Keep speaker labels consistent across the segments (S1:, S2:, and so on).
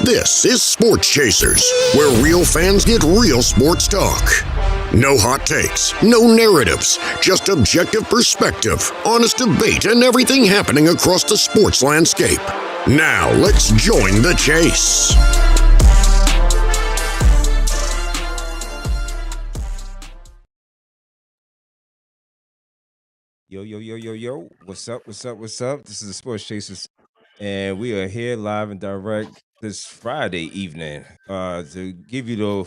S1: This is Sports Chasers, where real fans get real sports talk. No hot takes, no narratives, just objective perspective, honest debate, and everything happening across the sports landscape. Now, let's join the chase.
S2: Yo. What's up? This is the Sports Chasers, and we are here live and direct this Friday evening to give you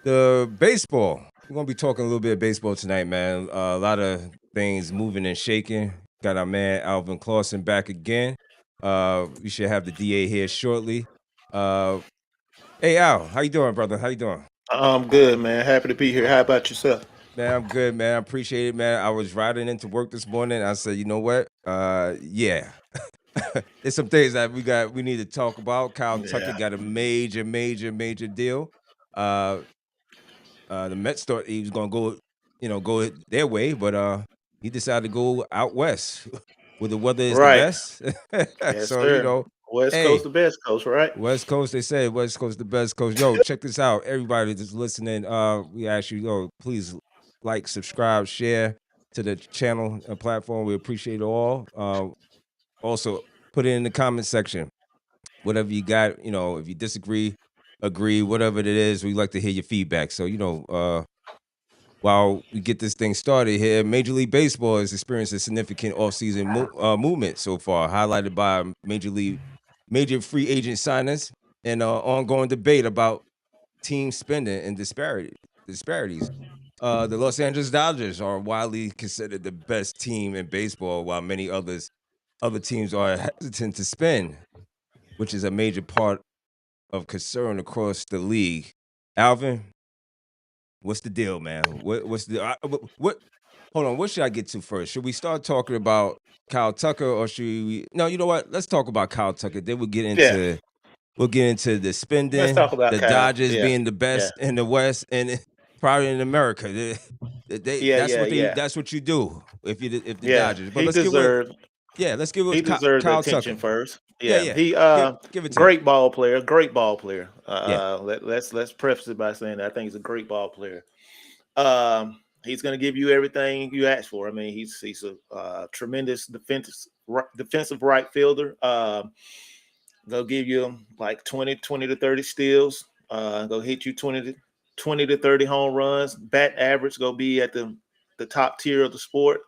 S2: the baseball. We're going to be talking a little bit of baseball tonight, man. A lot of things moving and shaking. Got our man Alvin Clausen back again. We should have the DA here shortly. Hey, Al, how you doing, brother? How you doing?
S3: I'm good, man. Happy to be here. How about yourself?
S2: Man, I'm good, man. I appreciate it, man. I was riding into work this morning. I said, you know what? Yeah. There's some things that we need to talk about. Kyle Tucker got a major deal. The Mets thought he was gonna go their way, but he decided to go out west where the weather is the
S3: Right.
S2: best.
S3: Yes,
S2: So,
S3: sir. West Coast, the best coast, right?
S2: West Coast, they say West Coast the best coast. Yo, check this out. Everybody that's listening, we ask you, please like, subscribe, share to the channel and platform. We appreciate it all. Also, put it in the comment section. Whatever you got, if you disagree, agree, whatever it is, we like to hear your feedback. So, while we get this thing started here, Major League Baseball has experienced a significant offseason movement so far, highlighted by major free agent signings and ongoing debate about team spending and disparities. The Los Angeles Dodgers are widely considered the best team in baseball, while many other teams are hesitant to spend, which is a major part of concern across the league. Alvin, what's the deal, man? What's the what? Hold on, what should I get to first? Should we start talking about Kyle Tucker, or should we? No, you know what? Let's talk about Kyle Tucker. Then we'll get into the spending,
S3: Let's talk about
S2: the
S3: Kyle.
S2: Dodgers being the best in the West and probably in America. That's what you do if the Dodgers. But
S3: he deserved.
S2: Let's give it.
S3: He deserves
S2: Kyle
S3: attention
S2: Tucker
S3: first.
S2: Yeah.
S3: He
S2: Give it to
S3: great ball player. Great ball player.
S2: Yeah.
S3: Let's preface it by saying that I think he's a great ball player. He's going to give you everything you ask for. I mean, he's a tremendous defensive right fielder. They'll give you like 20 to 30 steals. They'll hit you 20 to 30 home runs. Bat average go be at the top tier of the sport.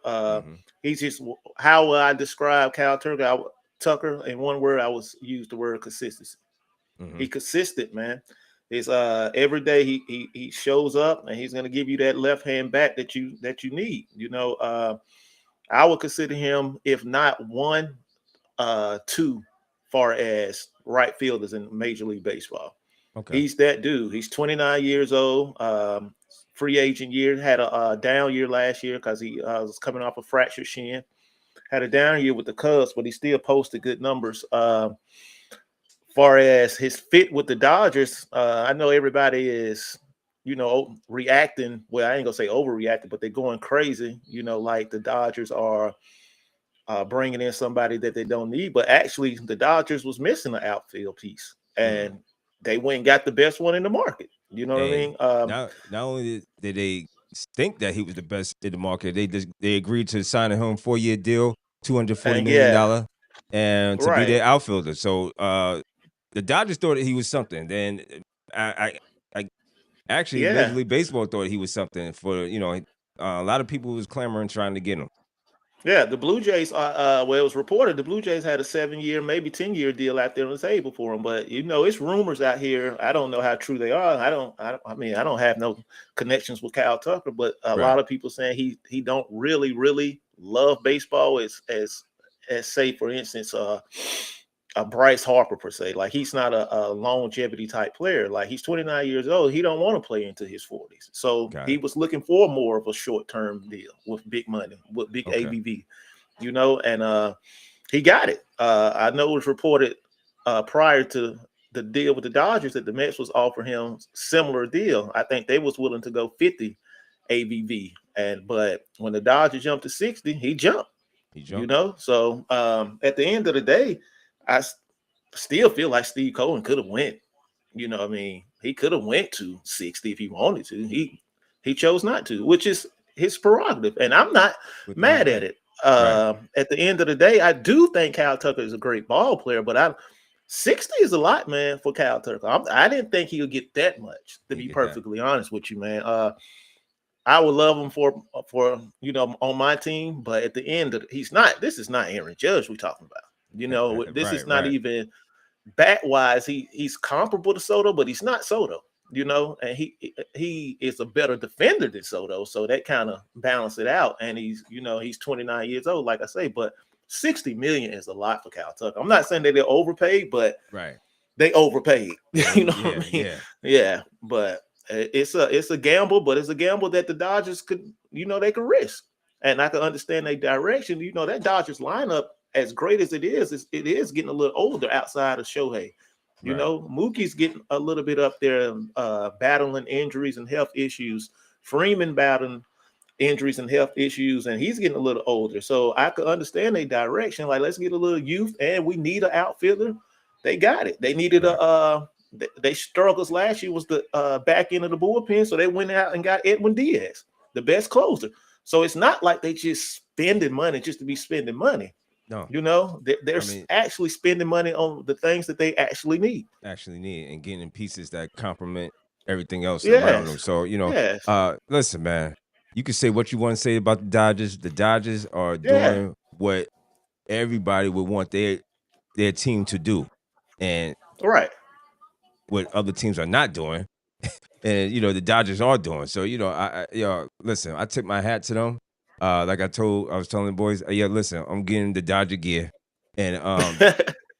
S3: He's just, how will I describe Kyle Tucker? In one word, I was use the word consistency. He consistent, man. It's every day he shows up and he's gonna give you that left hand bat that you need. I would consider him, if not one, two, far as right fielders in Major League Baseball. Okay. He's that dude. He's 29 years old. Free agent year, had a down year last year because he was coming off a fractured shin. Had a down year with the Cubs, but he still posted good numbers. Far as his fit with the Dodgers, I know everybody is, reacting. Well, I ain't gonna say overreacting, but they're going crazy. Like the Dodgers are bringing in somebody that they don't need. But actually, the Dodgers was missing an outfield piece, and they went and got the best one in the market. You know what I mean?
S2: Not only did they think that he was the best in the market, they agreed to sign him 4-year deal, $240 million, and to be their outfielder. So the Dodgers thought that he was something. Then I actually Major League Baseball thought he was something. For a lot of people was clamoring trying to get him.
S3: Yeah, the Blue Jays. Well, it was reported the Blue Jays had a 7-year, maybe 10-year deal out there on the table for him. But it's rumors out here. I don't know how true they are. I don't have no connections with Kyle Tucker, but a lot of people saying he don't really love baseball as say, for instance, a Bryce Harper per se. Like, he's not a longevity type player. Like, he's 29 years old. He don't want to play into his 40s. So he was looking for more of a short-term deal with big money, with big ABV, and he got it. I know it was reported prior to the deal with the Dodgers that the Mets was offering him similar deal. I think they was willing to go 50 ABV. But when the Dodgers jumped to 60, he jumped. So at the end of the day, still feel like Steve Cohen could have went. You know, what I mean, he could have went to 60 if he wanted to. He chose not to, which is his prerogative, and I'm not
S2: Within his
S3: mad at
S2: right.
S3: it.
S2: Right.
S3: At the end of the day, I do think Kyle Tucker is a great ball player, but 60 is a lot, man, for Kyle Tucker. I didn't think he would get that much, to be perfectly honest with you, man. I would love him for on my team, but at the end of he's not. This is not Aaron Judge we're talking about. You know, this is not even bat wise. He's comparable to Soto, but he's not Soto. You know, and he is a better defender than Soto, so that kind of balance it out. And he's 29 years old, like I say, but 60 million is a lot for Cal Tucker. I'm not saying that they're overpaid, but they overpaid. You know what I mean? Yeah, but it's a gamble, but it's a gamble that the Dodgers could, they could risk. And I can understand their direction. That Dodgers lineup, as great as it is getting a little older outside of Shohei. Mookie's getting a little bit up there, battling injuries and health issues. Freeman battling injuries and health issues, and he's getting a little older. So I could understand their direction. Like, let's get a little youth, and we need an outfielder. They got it. They needed they struggles last year was the back end of the bullpen, so they went out and got Edwin Diaz, the best closer. So it's not like they just spending money just to be spending money. No, they're actually spending money on the things that they actually need.
S2: And getting pieces that complement everything else around them. So, listen, man, you can say what you want to say about the Dodgers. The Dodgers are doing what everybody would want their team to do. And what other teams are not doing. And, the Dodgers are doing. So, listen, I tip my hat to them. Like I was telling the boys, listen, I'm getting the Dodger gear. And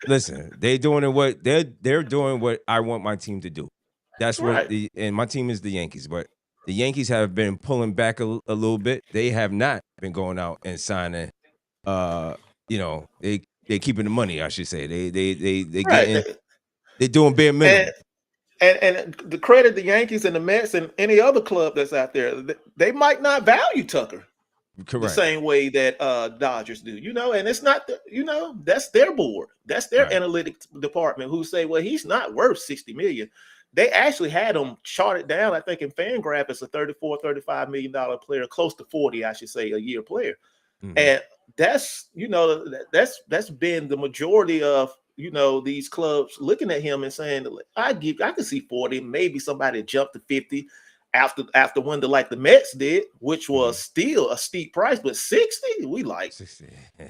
S2: listen, they're doing what I want my team to do. That's what and my team is the Yankees, but the Yankees have been pulling back a little bit. They have not been going out and signing. They're keeping the money, I should say. They're doing bare minimum.
S3: And the credit the Yankees and the Mets and any other club that's out there, they might not value Tucker the same way that Dodgers do, and it's not, that's their board. That's their analytics department who say, well, he's not worth 60 million. They actually had him charted down, I think, in FanGraph as a $34-35 million player, close to 40, I should say, a year player. Mm-hmm. And that's, that's been the majority of, these clubs looking at him and saying, I can see 40, maybe somebody jumped to 50 after one like the Mets did, which was still a steep price, but 60, we like 60.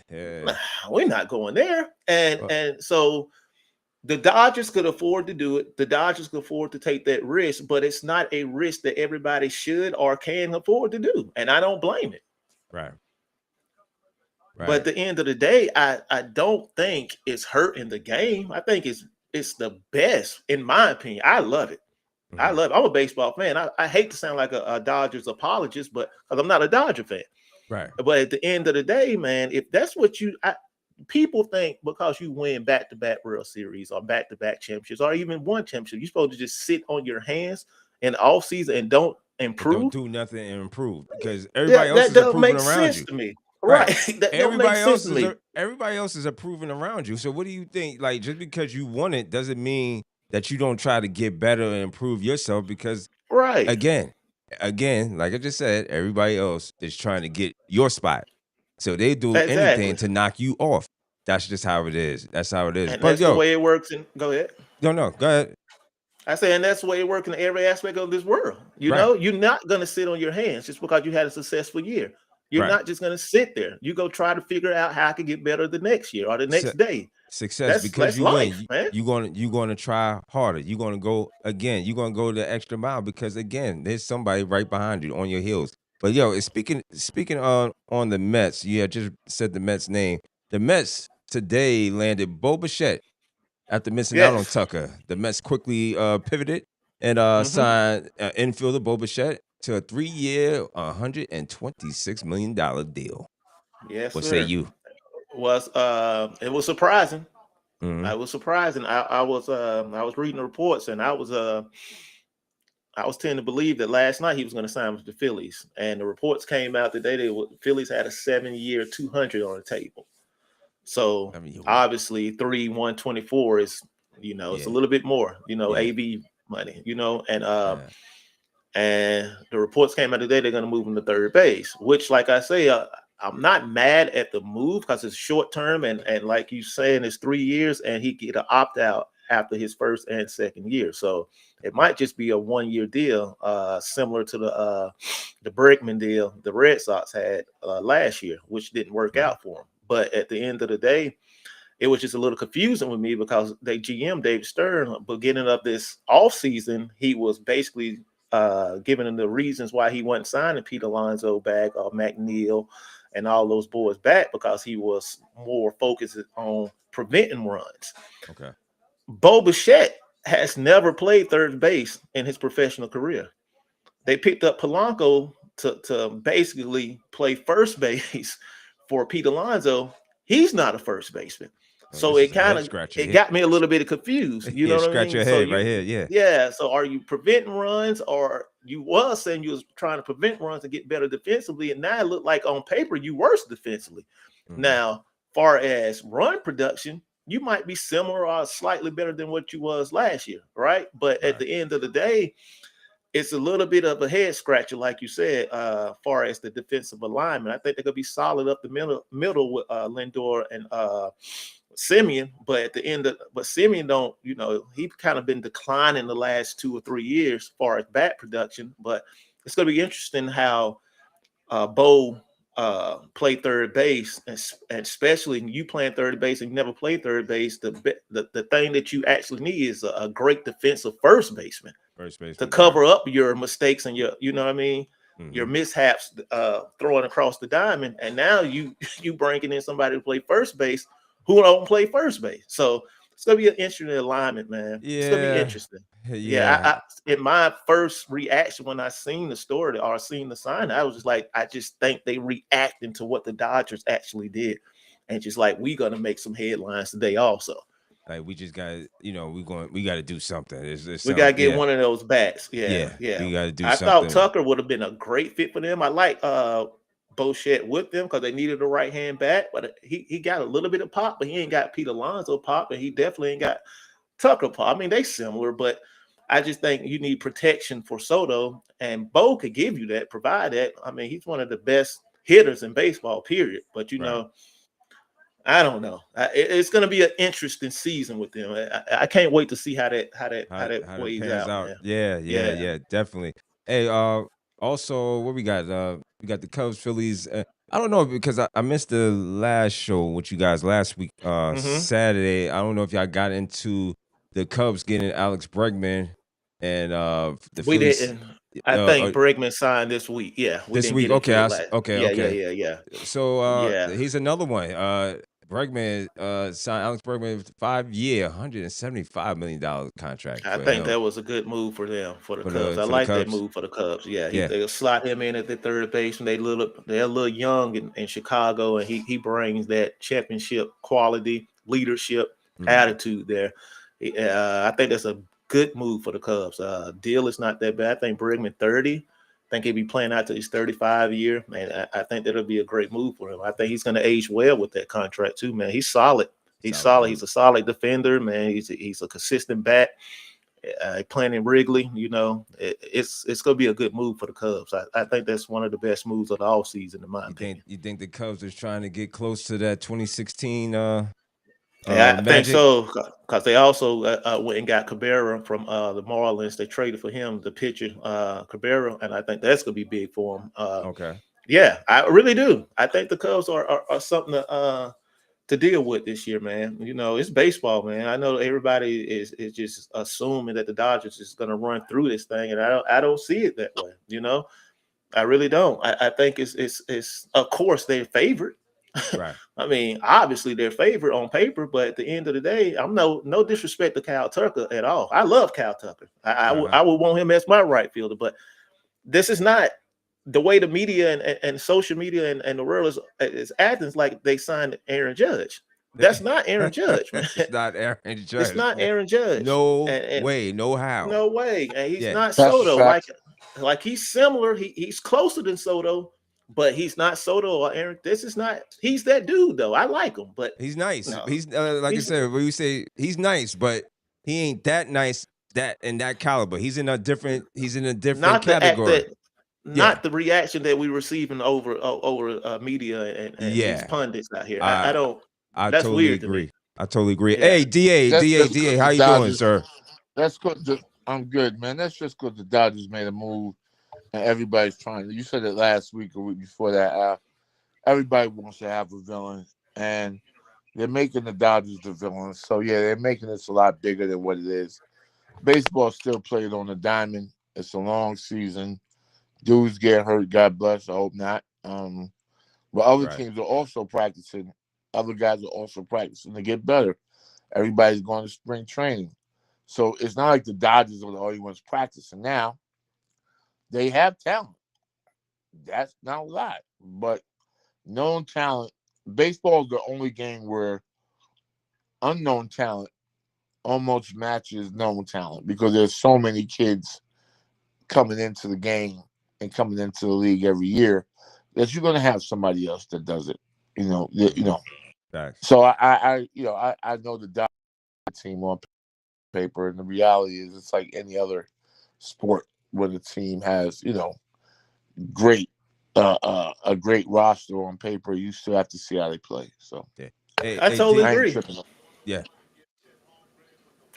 S3: We're not going there. And so the Dodgers could afford to do it. The Dodgers could afford to take that risk, but it's not a risk that everybody should or can afford to do. And I don't blame it.
S2: Right.
S3: But at the end of the day, I don't think it's hurting the game. I think it's the best, in my opinion. I love it. Mm-hmm. I love it. I'm a baseball fan. I hate to sound like a Dodgers apologist, but because I'm not a Dodger fan.
S2: Right.
S3: But at the end of the day, man, if that's what people think because you win back-to-back World Series or back-to-back championships or even one championship, you're supposed to just sit on your hands in the offseason and don't improve.
S2: Don't do nothing and improve because everybody else is improving around you.
S3: To me. Right.
S2: Everybody else is approving around you. So what do you think? Like, just because you won it doesn't mean that you don't try to get better and improve yourself because again, like I just said, everybody else is trying to get your spot. So they do anything to knock you off. That's just how it is. That's how it is.
S3: And that's the way it works. Go ahead.
S2: No, go ahead.
S3: I say, and that's the way it works in every aspect of this world. Know, you're not going to sit on your hands just because you had a successful year. You're not just going to sit there. You go try to figure out how I can get better the next year or the next day.
S2: Success because you win. You're going to try harder. You're going to go again. You're going to go the extra mile because again, there's somebody right behind you on your heels. But speaking on the Mets, you had just said the Mets name. The Mets today landed Bo Bichette after missing out on Tucker. The Mets quickly pivoted and signed infielder Bo Bichette to a 3-year, $126 million deal.
S3: Yes,
S2: what
S3: sir.
S2: say you?
S3: It was surprising.
S2: Mm-hmm.
S3: I was surprising. I was reading the reports and I was tending to believe that last night he was going to sign with the Phillies. And the reports came out today that the Phillies had a 7-year $200 on the table. So
S2: I mean,
S3: obviously 3/124 is, it's a little bit more, AV money,
S2: yeah.
S3: and the reports came out today they're going to move him to third base, which, like I say, I'm not mad at the move because it's short term, and like you saying, it's 3 years, and he get an opt out after his first and second year, so it might just be a 1 year deal, similar to the Bregman deal the Red Sox had last year, which didn't work out for him. But at the end of the day, it was just a little confusing with me because they GM David Stern, beginning of this offseason, he was basically giving them the reasons why he wasn't signing Pete Alonso back or McNeil and all those boys back, because he was more focused on preventing runs.
S2: Okay.
S3: Bo Bichette has never played third base in his professional career. They picked up Polanco to basically play first base for Pete Alonso. He's not a first baseman. So
S2: This is
S3: it
S2: a head
S3: kind of
S2: scratcher.
S3: got me a little bit confused. You
S2: Yeah,
S3: know what I
S2: scratch
S3: mean?
S2: your
S3: So
S2: head right here. Yeah.
S3: yeah. So are you preventing runs, or you was saying you was trying to prevent runs and get better defensively, and now it looked like on paper you worse defensively.
S2: Mm-hmm.
S3: Now, far as run production, you might be similar or slightly better than what you was last year, right? But at the end of the day, it's a little bit of a head scratcher, like you said, far as the defensive alignment. I think they're gonna be solid up the middle with Lindor and Simeon, but at the end of Simeon don't, he kind of been declining the last 2 or 3 years as far as bat production. But it's gonna be interesting how Bo play third base, and especially you playing third base and you never played third base. The thing that you actually need is a great defensive first baseman to cover up your mistakes and your, you know what I mean, your mishaps throwing across the diamond. And now you bringing in somebody to play first base who don't play first base. So it's gonna be an interesting alignment, man. It's gonna be interesting. Yeah, in my first reaction when I seen the story or seen the sign, I was just like, I just think they reacting to what the Dodgers actually did, and just like, we gonna make some headlines today also.
S2: Like, we just got, we got to do something.
S3: We gotta get one of those bats. Yeah.
S2: We got to do
S3: I
S2: something.
S3: thought Tucker would have been a great fit for them. I like Bichette with them because they needed a right hand bat, but he got a little bit of pop, but he ain't got Pete Alonso pop, and he definitely ain't got Tucker pop. I mean, they similar, but I just think you need protection for Soto, and Bo could give you that, provide that. I mean, he's one of the best hitters in baseball, period. But I don't know. It's going to be an interesting season with them. I can't wait to see how that plays out. Man.
S2: Yeah, definitely. Hey, also, what we got? We got the Cubs, Phillies. I don't know, because I missed the last show with you guys last week, Saturday. I don't know if y'all got into the Cubs getting Alex Bregman and the
S3: We
S2: Phillies.
S3: didn't. I think Bregman signed this week. Yeah, we
S2: this
S3: didn't
S2: week.
S3: get into
S2: Okay,
S3: it last.
S2: okay.
S3: Yeah.
S2: So he's another one. Bregman signed Alex Bregman 5-year, $175 million contract.
S3: I think that was a good move for them, for the Cubs. I like that move for the Cubs. Yeah, they'll slot him in at the third base, and they're a little young in Chicago, and he brings that championship quality, leadership, attitude there. I think that's a good move for the Cubs. Deal is not that bad. I think Bregman 30. I think he'll be playing out to his 35 year, man. I think that'll be a great move for him. I think he's going to age well with that contract too, man. He's solid. He's solid. He's a solid defender, man. He's a consistent bat. Playing in Wrigley, it's going to be a good move for the Cubs. I think that's one of the best moves of the offseason, in my opinion.
S2: You think the Cubs are trying to get close to that 2016?
S3: I think so, because they also went and got Cabrera from the Marlins. They traded for him, the pitcher, Cabrera, and I think that's going to be big for him.
S2: Okay.
S3: Yeah, I really do. I think the Cubs are something to deal with this year, man. It's baseball, man. I know everybody is just assuming that the Dodgers is going to run through this thing, and I don't see it that way. I really don't. I think it's of course they're favored.
S2: Right.
S3: I mean, obviously they're favored on paper, but at the end of the day, I'm no disrespect to Kyle Tucker at all. I love Kyle Tucker. I would want him as my right fielder, but this is not the way the media and social media and the world is acting. Like they signed Aaron Judge. That's not Aaron Judge, man.
S2: It's not Aaron Judge.
S3: It's not Aaron Judge.
S2: No way, no how.
S3: No way. And he's not Soto. Like he's similar. He's closer than Soto, but he's not Soto or Aaron. This is not. He's that dude though. I like him, but
S2: He's nice.
S3: no,
S2: He's like I said, when you say he's nice, but he ain't that nice that in that caliber. He's in a different
S3: not the act
S2: category.
S3: that,
S2: Yeah.
S3: not the reaction that we're receiving over media and these
S2: Yeah.
S3: pundits out here. I
S2: I
S3: don't.
S2: I
S3: That's
S2: totally
S3: weird to me.
S2: agree. I totally agree.
S3: Yeah.
S2: Hey, DA,
S4: That's
S2: DA,
S4: just
S2: DA,
S4: because
S2: how
S4: the
S2: you doing,
S4: Dodgers.
S2: sir?
S4: That's because I'm good, man. That's just because the Dodgers made a move, and everybody's trying. You said it last week or week before that. Everybody wants to have a villain, and they're making the Dodgers the villain. So yeah, they're making this a lot bigger than what it is. Baseball still played on the diamond. It's a long season. Dudes get hurt. God bless. I hope not. But other
S2: Right.
S4: teams are also practicing. Other guys are also practicing to get better. Everybody's going to spring training. So it's not like the Dodgers are the only ones practicing now. They have talent. That's not a lot. But known talent. Baseball is the only game where unknown talent almost matches known talent because there's so many kids coming into the game and coming into the league every year that you're going to have somebody else that does it.
S2: Facts.
S4: So I know the Dodgers team on paper, and the reality is it's like any other sport where the team has great a great roster on paper. You still have to see how they play. So
S2: Yeah. Hey,
S3: I totally
S2: D.
S4: I ain't
S3: agree.
S4: tripping.
S2: Yeah.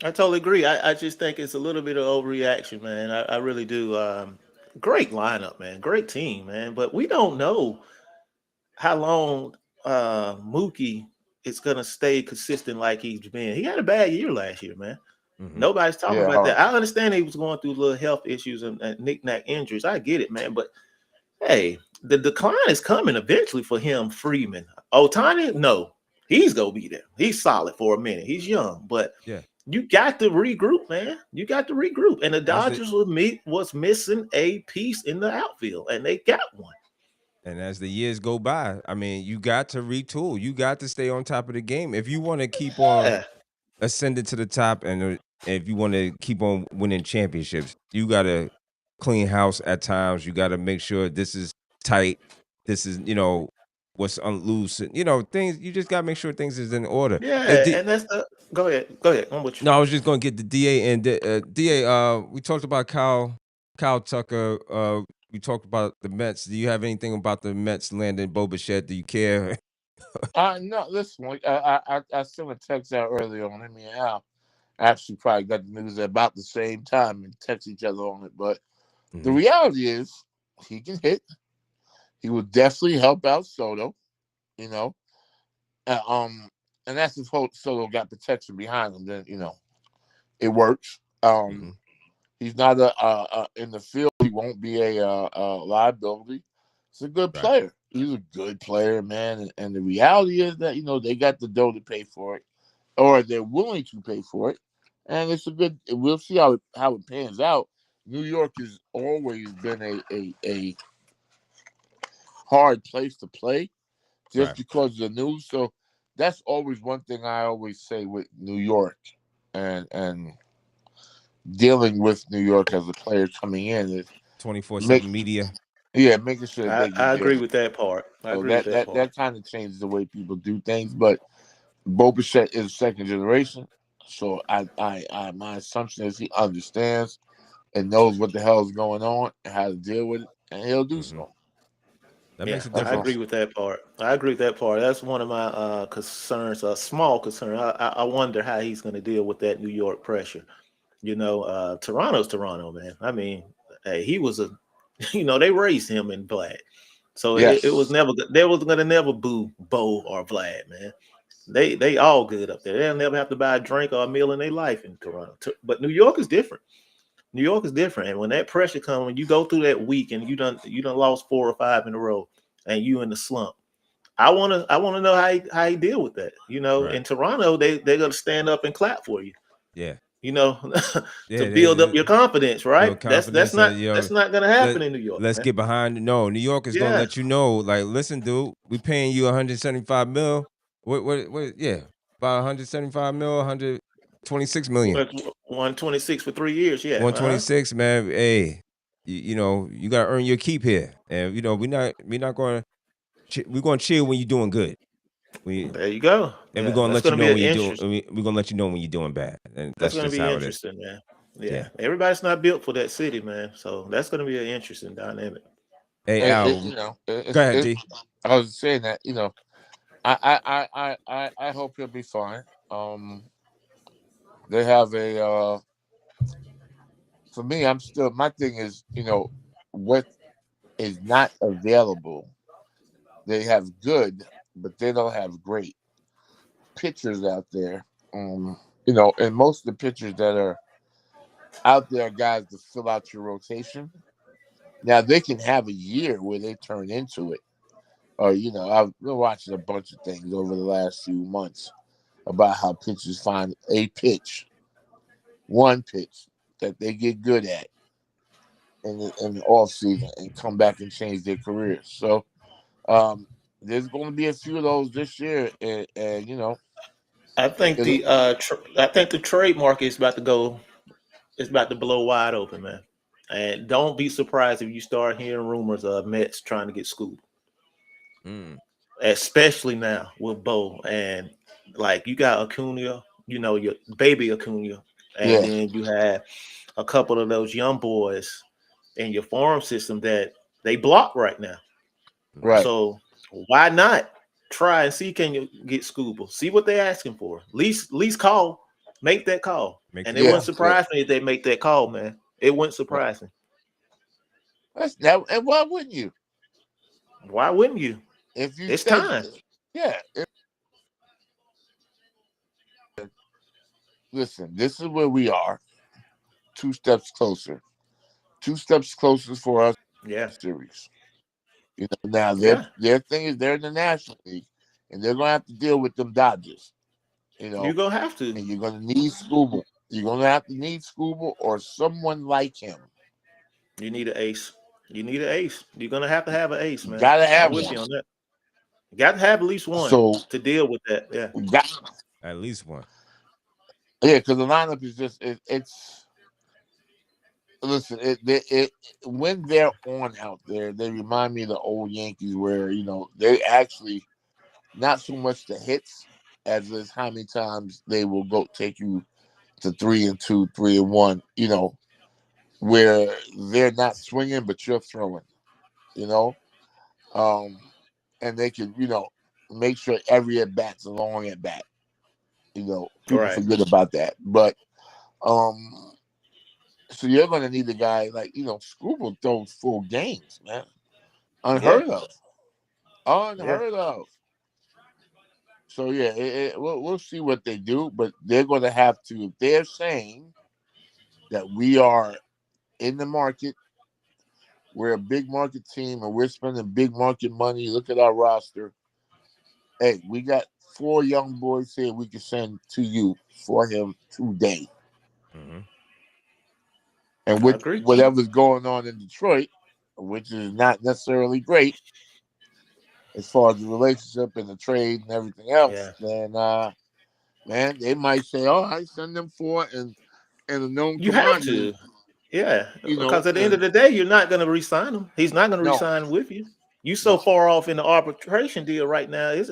S3: I totally agree. I just think it's a little bit of overreaction, man. I really do. Great lineup, man. Great team, man. But we don't know how long Mookie is gonna stay consistent like he's been. He had a bad year last year, man.
S2: Mm-hmm.
S3: Nobody's talking
S4: Yeah,
S3: about that. I understand he was going through little health issues and knick-knack injuries. I get it, man. But hey, the decline is coming eventually for him, Freeman. Ohtani, no, he's gonna be there. He's solid for a minute. He's young, but
S2: Yeah.
S3: you got to regroup, man. You got to regroup. And the Dodgers was missing a piece in the outfield, and they got one.
S2: And as the years go by, I mean, you got to retool. You got to stay on top of the game if you want to keep on
S3: Yeah.
S2: ascending to the top, and if you want to keep on winning championships, you got to clean house at times. You got to make sure this is tight. This is what's loose. Things. You just got to make sure things is in order.
S3: Yeah, and that's go ahead. Go ahead. I'm with you.
S2: No, I was just going to get the DA and DA. We talked about Kyle Tucker. We talked about the Mets. Do you have anything about the Mets landing Bo Bichette? Do you care?
S4: No, listen. I sent a text out earlier on. Me and Al actually probably got the news at about the same time and text each other on it. But the reality is, he can hit. He would definitely help out Soto. And that's if Soto got protection behind him. Then it works. He's not in the field. He won't be a liability. He's a good player. He's a good player, man. And the reality is that they got the dough to pay for it, or they're willing to pay for it. And it's a good. We'll see how it pans out. New York has always been a hard place to play, just because of the news. So that's always one thing I always say with New York, and dealing with New York as a player coming in is
S2: 24/7 media.
S4: Yeah, making sure they get
S3: I agree
S4: there.
S3: with that part. I
S4: So
S3: agree with that part.
S4: that kind of changes the way people do things. But Bo Bichette is second generation, so my assumption is he understands and knows what the hell is going on and how to deal with it, and he'll do so.
S2: That makes a
S3: I
S2: difference.
S3: agree with that part. That's one of my concerns, a small concern. I wonder how he's going to deal with that New York pressure. Toronto's Toronto, man. I mean, hey, he was they raised him in Vlad. So
S4: Yes.
S3: it was never, they was going to never boo Bo or Vlad, man. They all good up there. They'll never have to buy a drink or a meal in their life in Toronto. But New York is different. New York is different. And when that pressure comes, when you go through that week and you done lost 4 or 5 in a row and you in the slump, I wanna know how he deal with that. In Toronto, they're gonna stand up and clap for you.
S2: Yeah.
S3: To build up your confidence, right? That's not gonna happen in New York.
S2: Let's get behind. No, New York is gonna let you know, like, listen, dude, we paying you 175 mil. What? Yeah, about 175 mil, 126 million.
S3: 126 for 3 years. Yeah,
S2: 126, man. Hey, you know, you got to earn your keep here, and you know, we're not going to we're going to cheer when you're doing good.
S3: There you go.
S2: And we're
S3: Yeah,
S2: gonna
S3: that's
S2: let you
S3: going to be
S2: know
S3: an
S2: when you're doing.
S3: interest.
S2: We're gonna let you know when you're doing bad, and
S3: That's
S2: that's
S3: going to
S2: just
S3: be
S2: how it is.
S3: interesting, man.
S2: Yeah.
S3: Yeah, everybody's not built for that city, man. So that's going to be an interesting dynamic.
S2: Hey Al,
S4: You know,
S2: go ahead, D.
S4: I was saying that, you know, I hope he'll be fine. They have a for me, I'm still my thing is, you know, what is not available. They have good, but they don't have great pitchers out there. You know, and most of the pitchers that are out there are guys to fill out your rotation. Now they can have a year where they turn into it. Or, you know, I've been watching a bunch of things over the last few months about how pitchers find a pitch, one pitch that they get good at in the off season and come back and change their careers. So there's going to be a few of those this year, and you know,
S3: I think
S4: it'll,
S3: I think the trade market is about to go. It's about to blow wide open, man. And don't be surprised if you start hearing rumors of Mets trying to get Scoop,
S2: Mm.
S3: especially now with Bo and like you got Acuna, you know your baby Acuna, and
S4: yeah,
S3: then you have a couple of those young boys in your farm system that they block right now.
S4: right.
S3: So why not try and see can you get Scooble? See what they're asking for. Least call, make that call.
S2: Make the
S3: And it
S4: Yeah,
S3: wouldn't
S2: call.
S4: yeah.
S3: surprise me if they make that call, man. It wouldn't surprise me.
S4: That's that. And why wouldn't you?
S3: Why wouldn't you?
S4: If you
S3: It's
S4: said,
S3: time.
S4: yeah, listen, this is where we are. 2 steps closer. 2 steps closer for us
S3: Yeah.
S4: series. You know, now
S3: Yeah.
S4: their thing is they're in the National League, and they're gonna have to deal with them Dodgers. You
S3: You're
S4: know,
S3: gonna have to.
S4: and you're gonna need Scooble. You're gonna have to need Scooble or someone like him.
S3: You need an ace. You need an ace. You're gonna have an ace,
S4: You
S3: man.
S4: gotta
S3: I'm
S4: have
S3: with
S4: one.
S3: you on that. You got to have at least one
S4: So
S3: to deal with that. Yeah.
S4: we got
S2: At least one.
S4: yeah, because the lineup is just it's listen it when they're on out there, they remind me of the old Yankees where you know they actually not so much the hits as is how many times they will go take you to 3-2, 3-1. You know where they're not swinging but you're throwing. You know, um, and they can you know make sure every at bat's a long at bat. You know, people
S3: Right.
S4: forget about that, but um. So you're going to need a guy like you know Scuba throws full games, man.
S3: Yeah.
S4: Unheard of,
S3: Yeah.
S4: unheard of. So yeah, we'll see what they do, but they're going to have to. If they're saying that we are in the market, we're a big market team, and we're spending big market money. Look at our roster. Hey, we got 4 young boys here we can send to you for him today.
S2: Mm-hmm.
S4: And
S3: I
S4: with
S3: agree.
S4: whatever's going on in Detroit, which is not necessarily great as far as the relationship and the trade and everything else,
S3: Yeah.
S4: then man, they might say, "Oh, I send them for and a known
S3: You have
S4: commodity,"
S3: to. Yeah,
S4: you know,
S3: because at the end of
S4: and
S3: the day, you're not going to re-sign him. He's not going to
S4: no,
S3: re-sign with you. You so
S4: no,
S3: far off in the arbitration deal right now.
S4: it's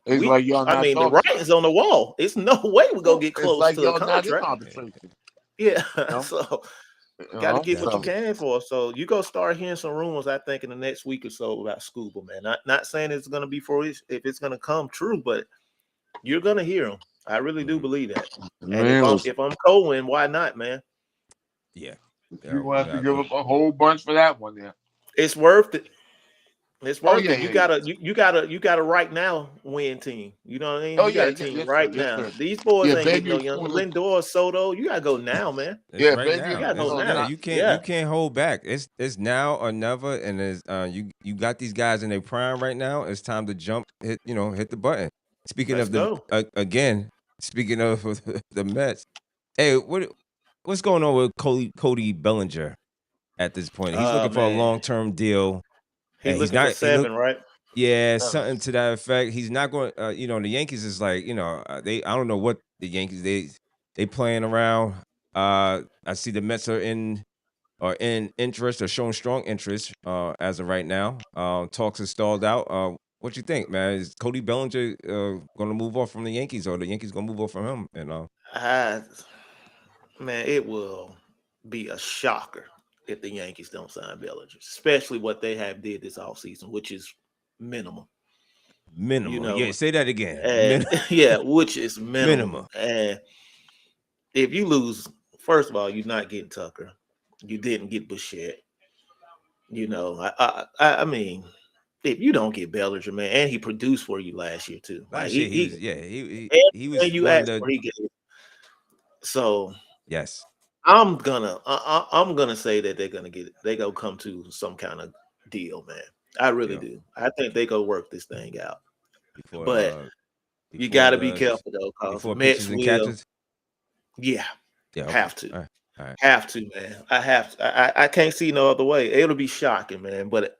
S4: like y'all
S3: I
S4: not
S3: mean, the
S4: talking about
S3: writing's
S4: it.
S3: on the wall. It's no way we're gonna
S4: No,
S3: get
S4: it's
S3: close
S4: like
S3: to a
S4: y'all not in
S3: contract.
S4: arbitration,
S3: Yeah,
S4: you
S3: so got to
S4: know.
S3: get what you
S4: So
S3: can for. So you go start hearing some rumors. I think in the next week or so about Scuba, man. Not saying it's gonna be for if it's gonna come true, but you're gonna hear them. I really do
S2: Mm-hmm.
S3: believe that. And
S4: man, listen,
S3: if I'm Cohen, why not, man?
S2: Yeah.
S4: you
S2: Yeah.
S4: gonna have to
S2: Yeah.
S4: give up a whole bunch for that one, there.
S3: It's worth it. It's
S4: Oh
S3: worth
S4: yeah,
S3: it.
S4: yeah, yeah.
S3: You gotta right now win team. You know what I mean?
S4: Oh
S3: You got
S4: yeah,
S3: a
S4: yeah,
S3: team
S4: yes sir,
S3: right
S4: yes
S3: now.
S4: sir.
S3: These boys
S4: Yeah,
S3: ain't getting
S4: baby
S3: no younger.
S4: Acuna,
S3: Lindor, Soto, you gotta go now, man.
S2: It's
S4: yeah,
S2: right
S4: baby
S3: You
S2: now.
S3: gotta go
S2: It's
S4: Acuna,
S2: yeah.
S3: now.
S2: You
S3: Yeah,
S2: can't hold back. It's now or never. And it's you got these guys in their prime right now. It's time to jump. Hit the button. Speaking
S3: let's
S2: of the
S3: go.
S2: again. Speaking of the Mets. Hey, what's going on with Cody Bellinger at this point? He's looking for a
S3: Man,
S2: long term deal,
S3: he
S2: and he's
S3: looking for
S2: not. He look
S3: 7, right?
S2: yeah,
S4: 7.
S2: something to that effect. He's not going. The Yankees is like they. I don't know what the Yankees they playing around. I see the Mets are in. are in interest or showing strong interest as of right now. Talks have stalled out. What you think, man? Is Cody Bellinger going to move off from the Yankees, or the Yankees going to move off from him? And
S3: Man, it will be a shocker if the Yankees don't sign Bellinger, especially what they have did this offseason, which is minimal. You
S2: minimal. Yeah,
S3: know,
S2: say that again.
S3: yeah, which is minimal.
S2: Minimal.
S3: And if you lose, first of all, you're not getting Tucker. You didn't get Bichette. You know, I mean, if you don't get Bellinger, man, and he produced for you last year too. Like
S2: Last year he was, he was
S3: everything you
S2: one of
S3: asked
S2: the
S3: for, he gave. So
S2: yes.
S3: I'm gonna say that they gonna come to some kind of deal, man. I really
S2: Yeah.
S3: do. I think they go work this thing out.
S2: Before
S3: But you
S2: before
S3: got to be
S2: the
S3: careful though, cause the
S2: before
S3: Mets
S2: pitchers and
S3: will.
S2: catchers.
S3: Yeah,
S2: Yeah. Okay.
S3: have to.
S2: All right. All right.
S3: Have to, man. I have to. I can't see no other way. It'll be shocking, man. But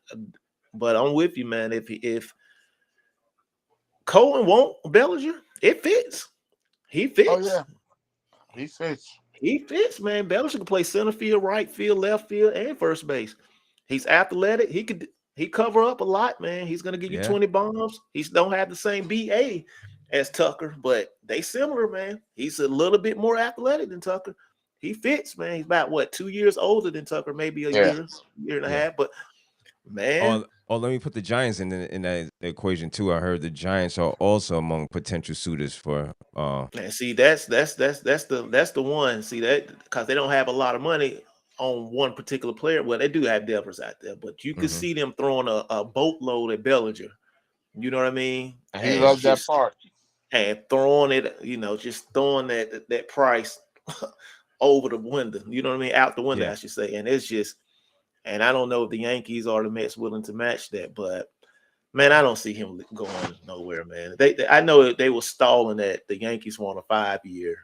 S3: I'm with you, man. If Cohen won't Bellinger, it fits. He fits.
S4: Oh yeah, he fits.
S3: He fits, man. Bellinger can play center field, right field, left field, and first base. He's athletic. He cover up a lot, man. He's gonna give you 20 bombs. He don't have the same BA as Tucker, but they similar, man. He's a little bit more athletic than Tucker. He fits, man. He's about 2 years older than Tucker, maybe a year and a half. But man,
S2: let me put the Giants in that equation too. I heard the Giants are also among potential suitors for.
S3: And see, that's the one. See that because they don't have a lot of money on one particular player. Well, they do have Devers out there, but you could see them throwing a boatload at Bellinger. You know what I mean?
S4: And he loves that part.
S3: And throwing it, just throwing that price over the window. You know what I mean? Out the window, I should say. And it's just, and I don't know if the Yankees or the Mets willing to match that, but man, I don't see him going nowhere, man. I know they were stalling that the Yankees want a 5-year.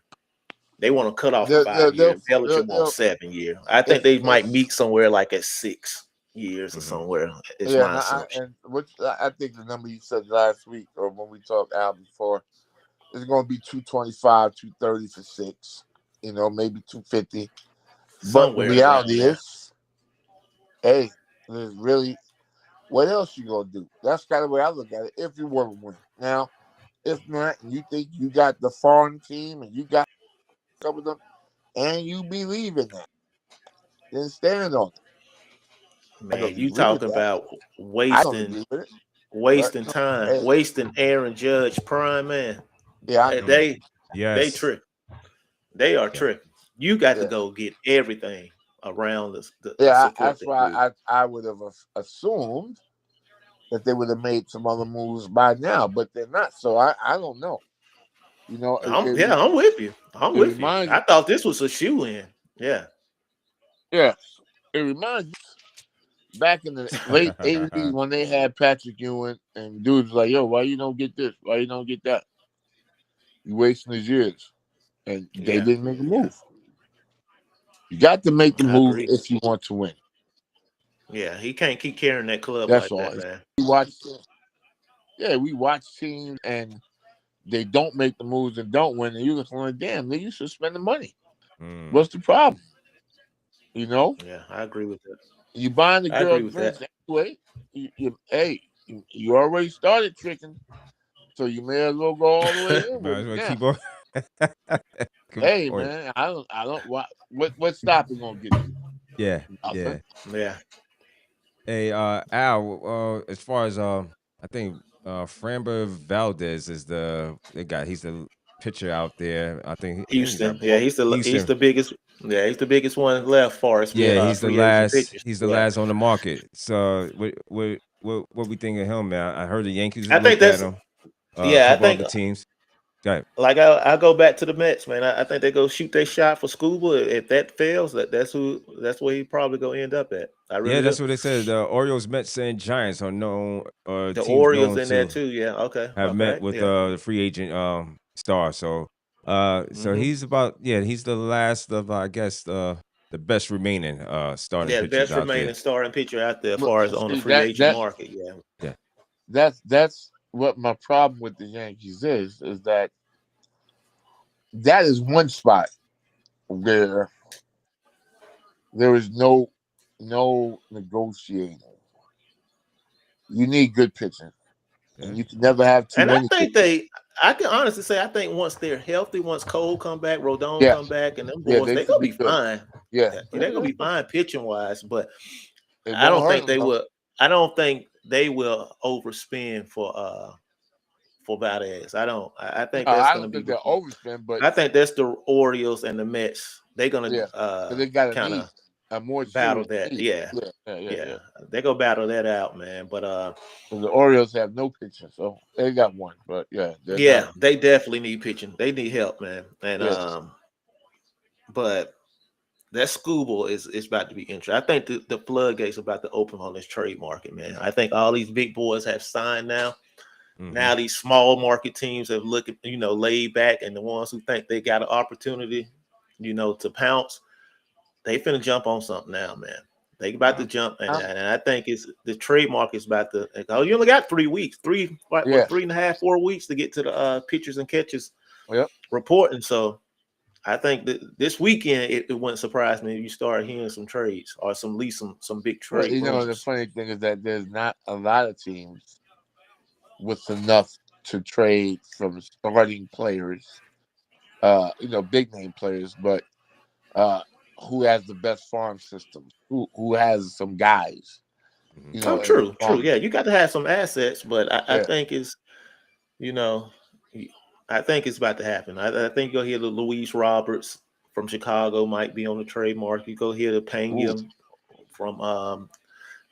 S3: They want to cut off a 5-year. Bellinger wants 7-year. I think they might meet somewhere like at 6 years or somewhere. It's my assumption.
S4: I think the number you said last week or when we talked out before is going to be 225, 230 for 6. Maybe 250. But the reality is, hey, there's really. What else you gonna do? That's kind of the way I look at it. If you want to win, now, if not, and you think you got the foreign team and you got some of them, and you believe in that, then stand on it.
S3: Man, you talking about wasting time,
S4: Hey.
S3: wasting Aaron Judge prime, man.
S4: Yeah,
S3: they trick. They are tripping. You got to go get everything around the
S4: that's why I would have assumed that they would have made some other moves by now, but they're not. So I don't know.
S3: I'm with you. I'm with you. I thought this was a shoe in. Yeah.
S4: Yeah. It reminds me back in the late 80s when they had Patrick Ewing and dudes like, yo, why you don't get this? Why you don't get that? You wasting his years. And they didn't make a move. You got to make the move if you want to win.
S3: Yeah, he can't keep carrying that club
S4: That's
S3: like
S4: all.
S3: that, man.
S4: We watch teams and they don't make the moves and don't win, and you look like, damn, you should spend the money. What's the problem?
S3: Yeah, I agree with that.
S4: You buying the girl drinks anyway. You already started tricking, so you may as well go all the way in with it.
S2: Keep on.
S4: Hey, man, I don't. What stopping gonna get you?
S3: Yeah.
S2: Hey, Al. As far as I think Framber Valdez is the guy. He's the pitcher out there. I think
S3: Houston. He's the biggest. Yeah, he's the biggest one left for us.
S2: He's the last.
S3: Pitchers.
S2: He's the last on the market. So what we think of him, man? I heard the Yankees.
S3: I think that's
S2: him.
S3: I think
S2: the teams.
S3: Like I go back to the Mets, man. I think they go shoot their shot for Scuba. If that fails, that's where he probably gonna end up at.
S2: That's what they said. The Orioles, Mets, and Giants are known.
S3: The Orioles in there too. Yeah, okay.
S2: Have met with the free agent star. So so he's about he's the last of I guess the best remaining starting pitcher.
S3: Yeah, best remaining starting pitcher out there as far as on the free agent market.
S4: Yeah. That's what my problem with the Yankees is that is one spot where There is no negotiating. You need good pitching, and you can never have too
S3: And I
S4: many.
S3: think I can honestly say, I think once they're healthy, once Cole come back, Rodon come
S4: Yes,
S3: back, and them
S4: yeah,
S3: boys,
S4: they
S3: they're
S4: should
S3: gonna
S4: be
S3: be
S4: good.
S3: fine.
S4: Yeah,
S3: They're gonna be fine pitching wise, but
S4: it
S3: I
S4: won't
S3: don't
S4: hurt
S3: think
S4: them.
S3: they will. I don't think they will overspend for Valdez. I
S4: No,
S3: think that's
S4: I
S3: gonna
S4: don't
S3: be
S4: think they'll overspend, but
S3: I think that's the Orioles and the Mets. They're gonna
S4: yeah, because they got a
S3: kind
S4: need,
S3: of
S4: a more
S3: battle
S4: serious
S3: that.
S4: need.
S3: Yeah,
S4: Yeah.
S3: they go battle that out, man. But
S4: And the Orioles have no pitching, so they got one. But yeah, they're not.
S3: yeah, they definitely need pitching. They need help, man. And
S4: Yeah,
S3: but that Scooble is about to be interesting. I think the floodgates about to open on this trade market, man. I think all these big boys have signed now. Now these small market teams have looked, laid back, and the ones who think they got an opportunity, to pounce, they finna jump on something now, man. They about to jump, and I think it's the trade market's about to. Oh, you only got 3 weeks, what, 3.5, 4 weeks to get to the pitchers and catches reporting. So I think that this weekend it wouldn't surprise me if you start hearing some trades or at least some big
S4: well,
S3: trade
S4: the
S3: rumors.
S4: funny thing is that there's not a lot of teams with enough to trade from starting players, big name players, but who has the best farm systems, who has some guys,
S3: Oh,
S4: in the
S3: true.
S4: farm.
S3: Yeah, you got to have some assets, but I
S4: Yeah,
S3: think it's, you know, I think it's about to happen. I think you'll hear the Luis Roberts from Chicago might be on the trade market. You go hear the
S4: ooh,
S3: Pena from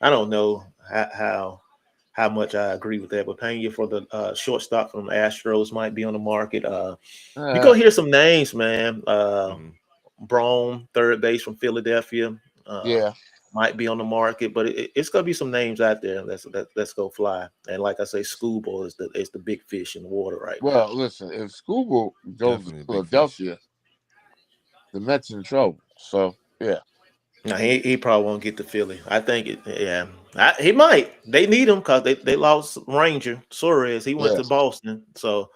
S3: I don't know how much I agree with that, but Pena for the shortstop from Astros might be on the market. You go hear some names, man. Brome, third base from Philadelphia,
S4: yeah.
S3: might be on the market, but it's gonna be some names out there. Let's go fly. And like I say, Scooble is the big fish in the water right now.
S4: Well, listen, if Scooble goes to
S2: Definitely a big fish.
S4: Philadelphia, the Mets in trouble. So yeah,
S3: Now he probably won't get to Philly. I think he might. They need him because they lost Ranger Suarez. He went to
S4: yes,
S3: Boston. So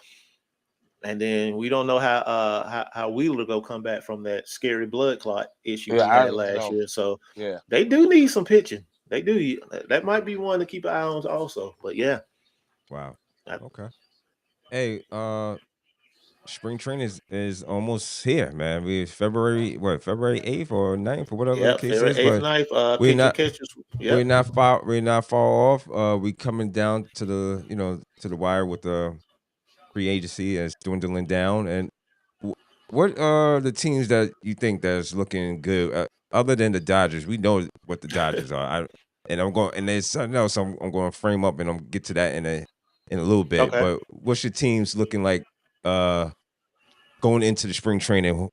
S3: and then we don't know how Wheeler go come back from that scary blood clot issue
S4: yeah.
S3: he
S4: I
S3: had
S4: don't
S3: last
S4: know.
S3: year. So
S4: Yeah,
S3: they do need some pitching. They do. That might be one to keep an eye on also. But yeah.
S2: Wow. Okay. Hey, spring training is almost here, man. We February 8th or 9th or whatever the
S3: Yep,
S2: case
S3: February
S2: is,
S3: 8th,
S2: but
S3: 9th,
S2: we're
S3: pitcher
S2: not
S3: catches. Yep.
S2: we're not far off. We coming down to the to the wire with the free agency as dwindling down. And what are the teams that you think that's looking good other than the Dodgers? We know what the Dodgers are. And there's something else I'm going to frame up, and I'm get to that in a little bit.
S3: Okay.
S2: But what's your teams looking like going into the spring training?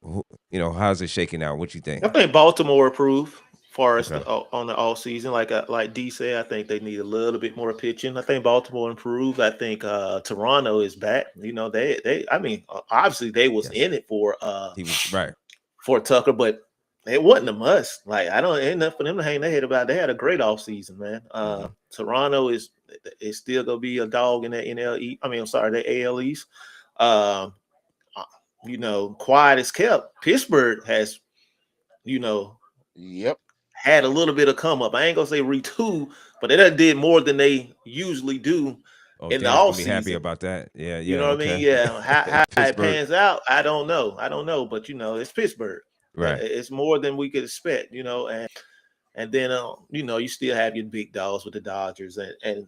S2: How's it shaking out? What you think?
S3: I think Baltimore approved far as
S2: Okay.
S3: on the all season. Like D said, I think they need a little bit more pitching. I think Baltimore improved. I think Toronto is back. I mean, obviously they was
S2: Yes.
S3: in it for
S2: He was right.
S3: for Tucker, but it wasn't a must. Like I don't ain't nothing for them to hang their head about. They had a great off season, man. Toronto is still gonna be a dog in the NLE. I mean, I'm sorry, the AL East. Quiet as kept. Pittsburgh has,
S4: yep.
S3: had a little bit of come up. I ain't gonna say retool, but they done did more than they usually do
S2: Oh,
S3: in the
S2: Dan's
S3: off
S2: gonna be happy
S3: season.
S2: about that. Yeah,
S3: You
S2: yeah,
S3: know what I mean?
S2: okay.
S3: Yeah. How it
S2: Pittsburgh,
S3: pans out, I don't know. But it's Pittsburgh.
S2: right?
S3: It's more than we could expect, and then you still have your big dogs with the Dodgers, and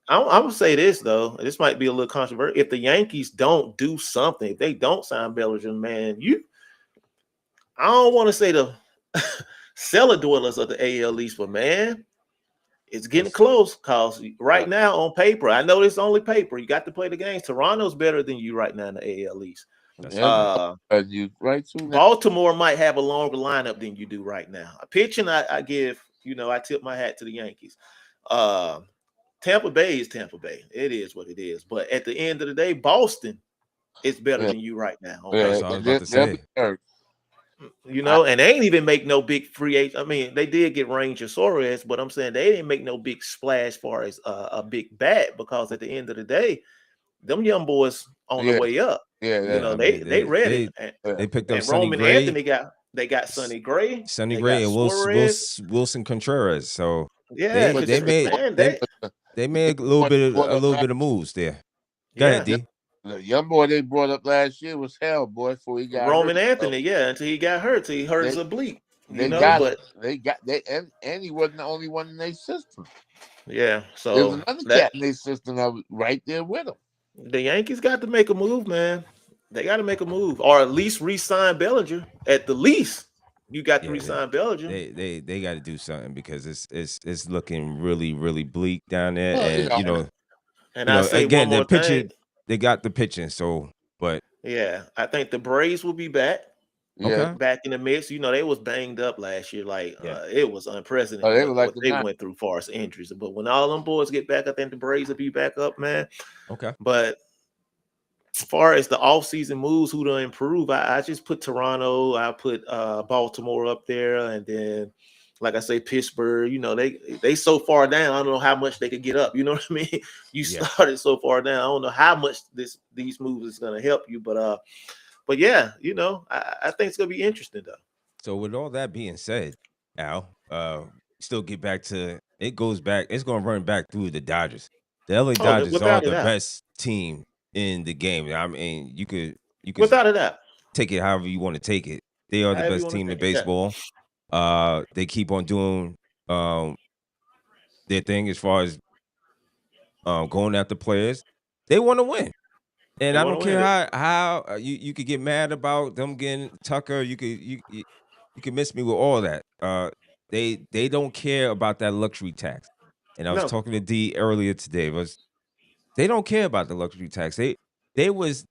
S3: I'm gonna say this though. This might be a little controversial. If the Yankees don't do something, if they don't sign Bellinger, man, I don't want to say the cellar dwellers of the AL East, but man, it's getting close. Cause right now on paper, I know it's only paper. You got to play the games. Toronto's better than you right now in the AL East.
S2: That's a fact.
S4: You right too.
S3: Baltimore might have a longer lineup than you do right now. Pitching, I give, I tip my hat to the Yankees. Tampa Bay is Tampa Bay. It is what it is. But at the end of the day, Boston is better than you right now. Okay.
S2: That's what I was about to say.
S3: And they ain't even make no big free agent. I mean, they did get Ranger Suarez, but I'm saying they didn't make no big splash as far as a big bat because at the end of the day, them young boys on the way up.
S4: Yeah,
S3: they ready.
S2: They picked up
S3: And
S2: Sonny
S3: Roman
S2: Gray.
S3: Anthony got They got Sonny Gray.
S2: Sonny
S3: They
S2: Gray
S3: got
S2: and
S3: Suarez.
S2: Wilson Contreras. So
S3: Yeah,
S2: they
S4: But
S2: they made
S3: man,
S2: they made a little bit of moves there. Go ahead,
S3: yeah.
S2: D.
S4: the young boy they brought up last year was hell, boy, before he got
S3: Roman
S4: hurt.
S3: Anthony, yeah, until he got hurt, till he hurt his
S4: They
S3: oblique,
S4: they got him.
S3: but
S4: And he wasn't the only one in their system.
S3: yeah,
S4: There was
S3: so
S4: another
S3: that
S4: cat in their system that was right there with him.
S3: the Yankees got to make a move, man. They got to make a move, or at least re-sign Bellinger. At the least, you got to
S2: Yeah,
S3: re-sign Bellinger.
S2: they got to do something because it's looking really bleak down there,
S4: Well,
S2: and
S3: And I say one
S2: again the
S3: more
S2: pitcher
S3: thing.
S2: they got the pitching. So, but
S3: Yeah, I think the Braves will be back.
S4: yeah.
S3: Back in the mix. They was banged up last year.
S2: Yeah.
S3: It was
S4: Oh,
S3: unprecedented
S4: they were like
S3: what
S4: the
S3: they
S4: nine.
S3: went through far as injuries. But when all them boys get back, I think the Braves will be back up, man.
S2: okay.
S3: But as far as the offseason moves, who to improve, I just put Toronto, I put Baltimore up there, and then like I say, Pittsburgh, they so far down. I don't know how much they could get up. You know what I mean? You
S2: Yeah.
S3: started so far down. I don't know how much these moves is gonna help you, but yeah, I think it's gonna be interesting though.
S2: So with all that being said, Al, still get back to it goes back. It's going to run back through the Dodgers. The LA Dodgers are
S3: Without a
S2: the
S3: doubt.
S2: best team in the game. I mean, you could
S3: Without a doubt.
S2: take it however you want to take it. They are the
S3: However you
S2: best
S3: want to
S2: team in
S3: take it, yeah.
S2: baseball. They keep on doing their thing as far as going after players. They want to win. And
S3: They
S2: I
S3: wanna
S2: don't care
S3: win.
S2: how you could get mad about them getting Tucker. You could miss me with all that. They don't care about that luxury tax. And I was
S3: No.
S2: talking to D earlier today. They don't care about the luxury tax. They was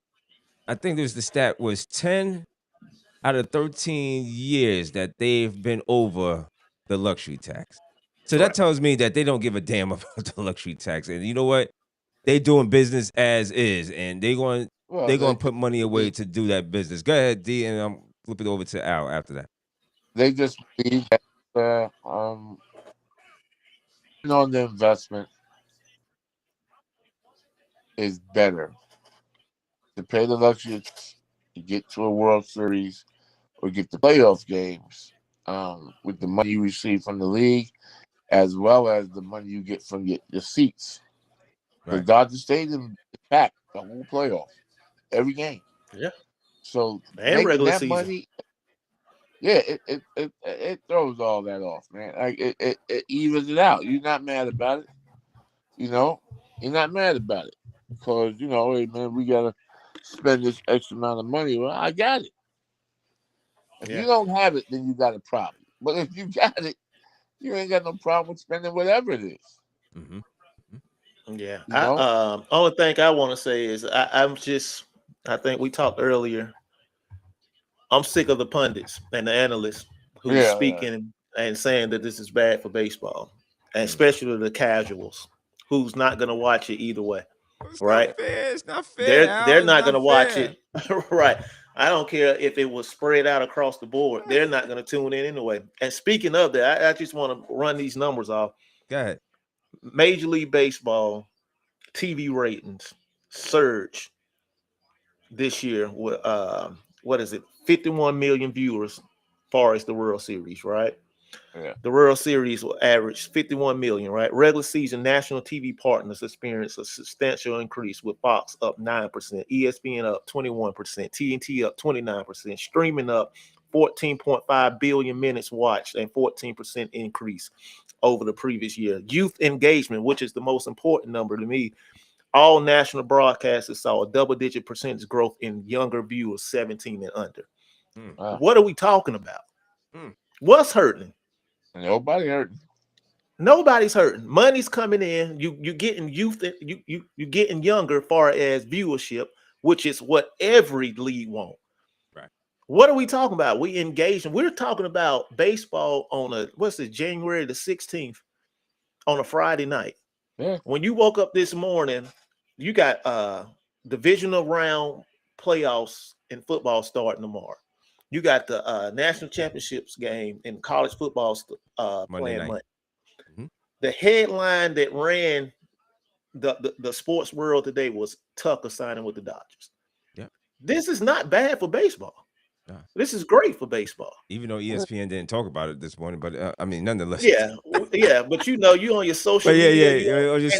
S2: I think there's the stat was 10 out of 13 years that they've been over the luxury tax. So that
S3: Right.
S2: tells me that they don't give a damn about the luxury tax. And you know what? They doing business as is, and they're going to put money away to do that business. Go ahead, D, and I'm flip it over to Al after that.
S4: They just believe that on the investment is better to pay the luxury to get to a World Series or get the playoff games with the money you receive from the league, as well as the money you get from your seats. The
S2: Right.
S4: Dodger Stadium is packed the whole playoff, every game.
S3: Yeah.
S4: So
S3: And
S4: making
S3: regular
S4: that
S3: season.
S4: money, yeah, it throws all that off, man. Like it evens it out. You're not mad about it, you're not mad about it because hey man, we gotta spend this extra amount of money. Well, I got it. If you don't have it, then you got a problem. But if you got it, you ain't got no problem with spending whatever it is.
S2: Mm-hmm.
S3: Yeah.
S4: You
S3: Only thing I want to say is I think we talked earlier. I'm sick of the pundits and the analysts who's
S4: Yeah.
S3: speaking and saying that this is bad for baseball, and especially the casuals who's not going to watch it either way.
S2: It's
S3: Right?
S2: not fair. It's not fair.
S3: They're
S2: It's
S3: not going to watch
S2: fair.
S3: it. Right. I don't care if it was spread out across the board. They're not going to tune in anyway. And speaking of that, I just want to run these numbers off.
S2: Go ahead.
S3: Major League Baseball TV ratings surge this year with what is it? 51 million viewers, far as the World Series, right?
S4: Yeah.
S3: The World Series will average 51 million, right? Regular season national TV partners experience a substantial increase with Fox up 9%, ESPN up 21%, TNT up 29%, streaming up 14.5 billion minutes watched and 14% increase over the previous year. Youth engagement, which is the most important number to me, all national broadcasters saw a double-digit percentage growth in younger viewers 17 and under.
S4: Wow.
S3: What are we talking about? What's hurting?
S4: Nobody hurting.
S3: Nobody's hurting. Money's coming in. You getting youth. You getting younger, far as viewership, which is what every league wants.
S2: Right.
S3: What are we talking about? We engaging. We're talking about baseball on January the 16th on a Friday night.
S4: Yeah.
S3: When you woke up this morning, you got divisional round playoffs in football starting tomorrow. You got the national championships game in college football playing Monday. Mm-hmm. The headline that ran the sports world today was Tucker signing with the Dodgers.
S2: Yeah.
S3: This is not bad for baseball. This is great for baseball.
S2: Even though ESPN didn't talk about it this morning, but I mean, nonetheless.
S3: Yeah, but you on your social
S2: But
S3: media,
S2: on your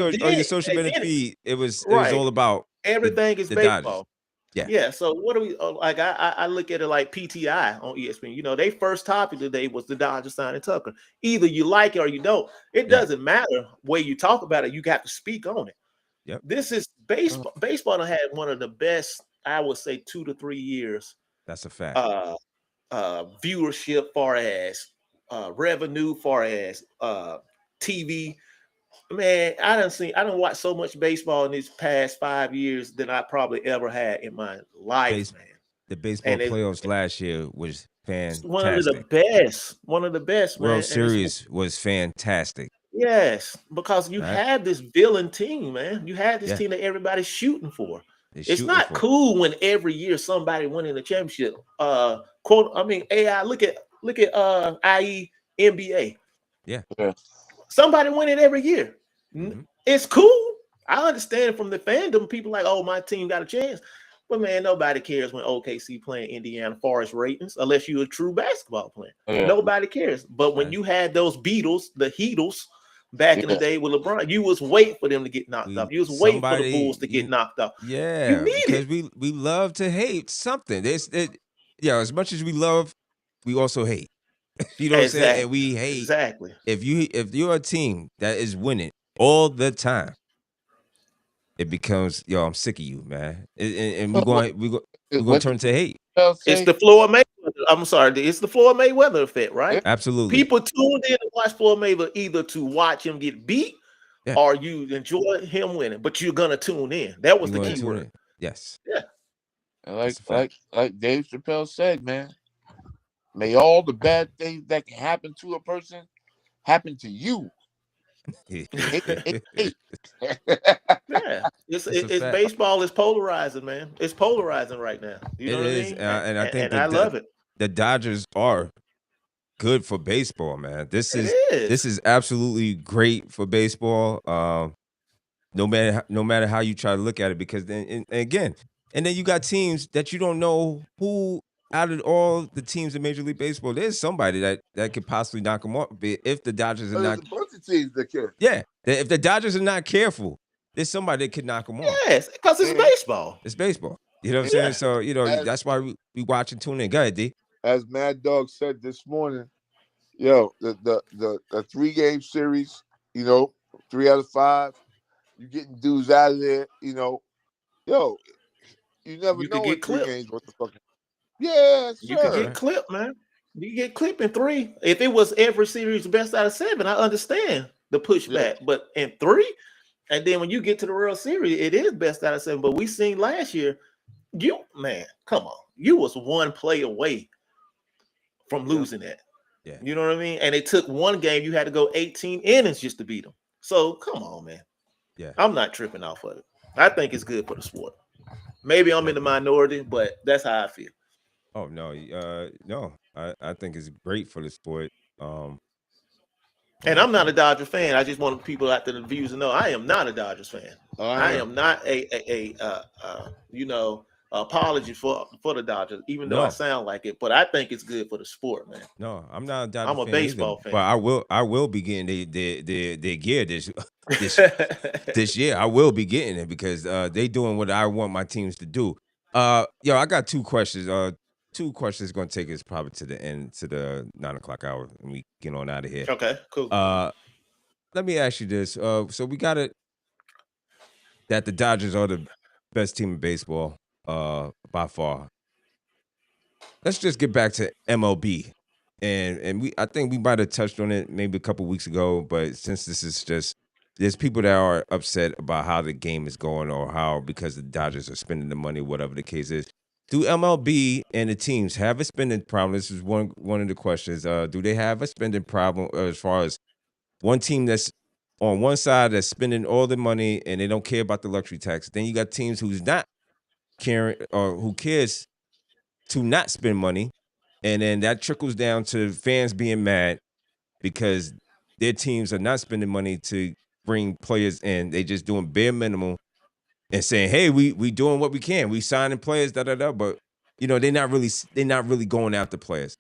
S2: social
S3: and
S2: media
S3: then
S2: feed, it was
S3: right,
S2: all about
S3: everything is
S2: the Dodgers.
S3: baseball.
S2: Yeah.
S3: Yeah. So what do we like? I look at it like PTI on ESPN. They first topic today was the Dodgers signing Tucker. Either you like it or you don't. It doesn't matter where you talk about it. You got to speak on it.
S2: Yep.
S3: This is baseball. Baseball had one of the best, I would say, 2 to 3 years.
S2: That's a fact.
S3: Viewership, far as revenue, far as TV. Man, I don't watch so much baseball in these past 5 years than I probably ever had in my life, man.
S2: The baseball playoffs last year was fantastic.
S3: One of the best. One of the best, man.
S2: World Series was fantastic.
S3: Yes, because you had this villain team, man. You had this team that everybody's shooting for. It's not cool when every year somebody winning the championship. AI. Look at IE NBA.
S2: Yeah.
S3: Somebody win it every year. Mm-hmm. It's cool. I understand from the fandom. People like, oh, my team got a chance. But man, nobody cares when OKC playing Indiana Forest ratings, unless you're a true basketball player. Yeah. Nobody cares. But when you had those Beatles, the Heatles, back in the day with LeBron, you was waiting for them to get knocked off. You was waiting for the Bulls to get knocked off.
S2: Yeah, because we love to hate something. As much as we love, we also hate. You know what I'm saying? And we hate
S3: exactly.
S2: If you're a team that is winning all the time, it becomes I'm sick of you, man. And we're going to turn to hate.
S3: It's the Floyd Mayweather. I'm sorry, it's the Floyd Mayweather effect, right?
S2: Absolutely.
S3: People tuned in to watch Floyd Mayweather either to watch him get beat or you enjoy him winning, but you're gonna tune in. That was the key word.
S2: Yes.
S3: Yeah.
S4: Like Dave Chappelle said, man. May all the bad things that can happen to a person happen to you.
S3: It's baseball is polarizing, man. It's polarizing right now. You know what I mean?
S2: And I think
S3: I love it.
S2: The Dodgers are good for baseball, man. This is absolutely great for baseball. No matter how you try to look at it, because then you got teams that you don't know who. Out of all the teams in Major League Baseball, there's somebody that could possibly knock them off. If the Dodgers are not,
S4: there's a bunch of teams that can.
S2: Yeah, if the Dodgers are not careful, there's somebody that could knock them off.
S3: Yes, because it's baseball.
S2: It's baseball. You know what I'm saying? So that's why we watch and tune in. Go ahead, D.
S4: As Mad Dog said this morning, the 3-game series, 3 out of 5, you getting dudes out of there, you never know in 3 games what the fuck. Yeah, sure.
S3: You could get clipped, man. You get clipped in 3. If it was every series best out of 7, I understand the pushback. Yeah. But in 3, and then when you get to the World Series, it is best out of 7. But we seen last year, come on, you was 1 play away from losing that.
S2: Yeah,
S3: you know what I mean. And it took 1 game. You had to go 18 innings just to beat them. So come on, man.
S2: Yeah,
S3: I'm not tripping off of it. I think it's good for the sport. Maybe I'm in the minority, but that's how I feel.
S2: Oh no, no. I think it's great for the sport.
S3: And I'm not a Dodgers fan. I just want people out there, the views, to know I am not a Dodgers fan. I am not apology for the Dodgers, even though I sound like it. But I think it's good for the sport, man.
S2: No, I'm not a Dodgers fan.
S3: I'm a baseball fan.
S2: But I will be getting their gear this year. I will be getting it because they doing what I want my teams to do. I got 2 questions. 2 questions going to take us probably to the end, to the 9 o'clock hour, and we get on out of here.
S3: Okay, cool.
S2: Let me ask you this. So we got it that the Dodgers are the best team in baseball by far. Let's just get back to MLB. And I think we might have touched on it maybe a couple weeks ago, but since this is there's people that are upset about how the game is going or how because the Dodgers are spending the money, whatever the case is. Do MLB and the teams have a spending problem? This is one of the questions. Do they have a spending problem as far as one team that's on one side that's spending all the money and they don't care about the luxury tax? Then you got teams who's not caring or who cares to not spend money, and then that trickles down to fans being mad because their teams are not spending money to bring players in. They just doing bare minimum. And saying, hey, we doing what we can. We signing players, but they're not really going after players.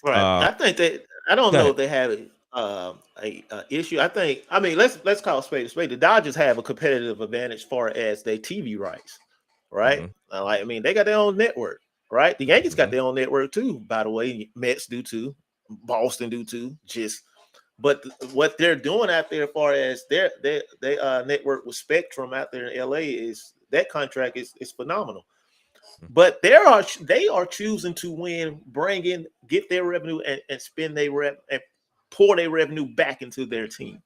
S3: Right. I think that I don't
S2: Go
S3: know
S2: ahead.
S3: if they have a issue. I mean, let's call a spade a spade. The Dodgers have a competitive advantage as far as their TV rights, right?
S2: Mhm.
S3: I mean, they got their own network, right? The Yankees got
S2: Mhm.
S3: their own network too. By the way, Mets do too, Boston do too. But what they're doing out there, as far as their network with Spectrum out there in LA, is that contract is phenomenal. But they are choosing to win, get their revenue and spend and pour their revenue back into their team.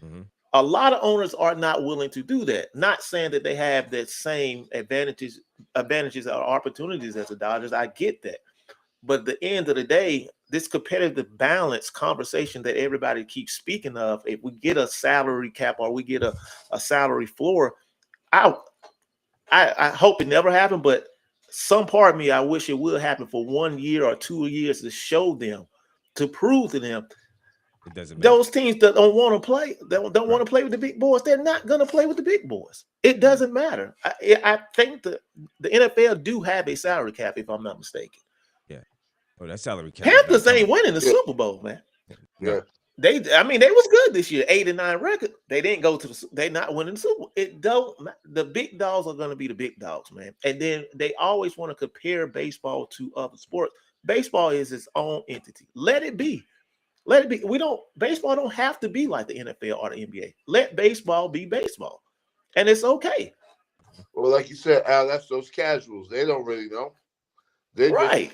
S2: Mhm.
S3: A lot of owners are not willing to do that. Not saying that they have that same advantages or opportunities as the Dodgers. I get that. But at the end of the day, this competitive balance conversation that everybody keeps speaking of, if we get a salary cap or we get a salary floor, I I hope it never happened, but some part of me, I wish it would happen for 1 year or 2 years to show them, to prove to them,
S2: It doesn't matter.
S3: those teams that don't want to play, don't
S2: Right.
S3: want to play with the big boys, they're not going to play with the big boys. It doesn't matter. I think the NFL do have a salary cap, if I'm not mistaken.
S2: Yeah. Oh, that salary cap is not
S3: Panthers ain't
S2: coming.
S3: winning the
S4: Yeah.
S3: Super Bowl, man.
S2: No.
S4: Yeah.
S3: They was good this year, 8-9 record. They didn't go to they not winning the Super Bowl. The big dogs are going to be the big dogs, man. And then they always want to compare baseball to other sports. Baseball is its own entity. Let it be. Let it be. Baseball don't have to be like the NFL or the NBA. Let baseball be baseball. And it's okay.
S4: Well, like you said, Al, that's those casuals. They don't really know. They just
S3: Right.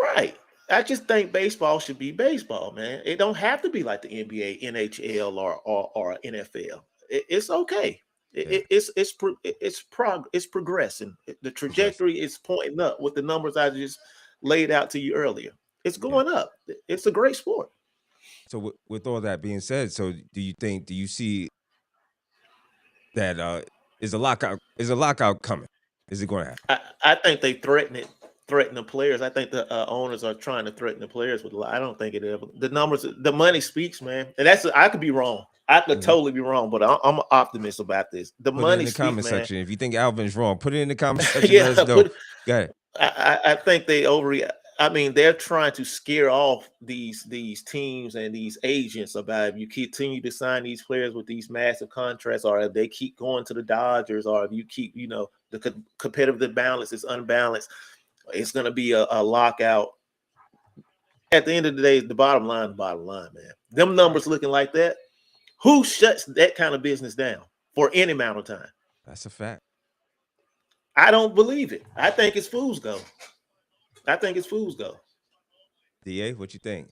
S3: Right. I just think baseball should be baseball, man. It don't have to be like the NBA, NHL, or NFL. It's okay.
S2: Yeah.
S3: It's progressing. The trajectory is pointing up with the numbers I just laid out to you earlier. It's
S2: Yeah.
S3: going up. It's a great sport.
S2: So with all that being said, so do you see that is a lockout coming? Is it going to happen?
S3: I think they threaten the players. I think the owners are trying to threaten the players with. I don't think it ever. The numbers, the money speaks, man. And I could be wrong. I could totally be wrong, but I'm an optimist about this. The
S2: Put it in
S3: money
S2: the
S3: speaks,
S2: comment
S3: man.
S2: section. If you think Alvin's wrong, put it in the comment section.
S3: Yeah,
S2: Let us know. Go ahead.
S3: I think they overreact. I mean, they're trying to scare off these teams and these agents about if you continue to sign these players with these massive contracts, or if they keep going to the Dodgers, or if you keep, the competitive balance is unbalanced, it's going to be a lockout. At the end of the day, the bottom line, man. Them numbers looking like that, who shuts that kind of business down for any amount of time?
S2: That's a fact.
S3: I don't believe it. I think it's fool's gold.
S2: DA, what you think?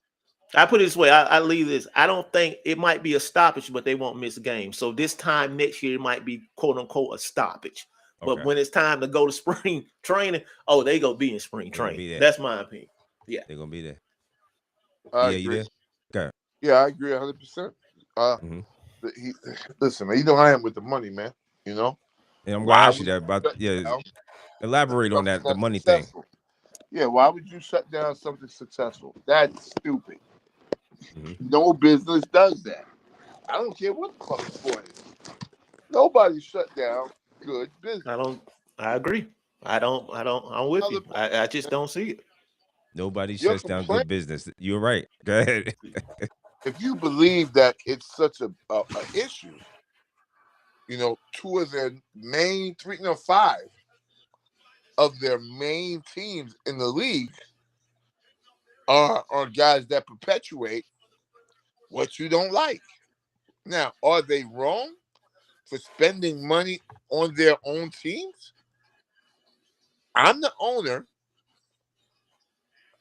S3: I put it this way. I leave this. I don't think it might be a stoppage, but they won't miss a game. So this time next year, it might be quote unquote a stoppage.
S2: Okay.
S3: But when it's time to go to spring training, they go be in spring training. That's my opinion. Yeah,
S2: they're gonna be there.
S4: I
S2: Yeah, you
S4: agree.
S2: there? Okay.
S4: Yeah, I agree 100%. Listen, man, I am with the money, man.
S2: And I'm gonna
S4: Why
S2: ask you
S4: would
S2: that about
S4: shut down
S2: elaborate on that, the
S4: something
S2: money
S4: successful?
S2: thing.
S4: Yeah, why would you shut down something successful? That's stupid.
S2: Mhm.
S4: No business does that. I don't care what the fucking sport is. Nobody shut down good business.
S3: I agree. I'm with you. I just don't see it.
S2: Nobody
S4: Your
S2: shuts down
S4: complaint,
S2: good business. You're right. Go ahead.
S4: if you believe that it's such a issue, two of their main three, five of their main teams in the league are guys that perpetuate what you don't like. Now, are they wrong for spending money on their own teams? I'm the owner.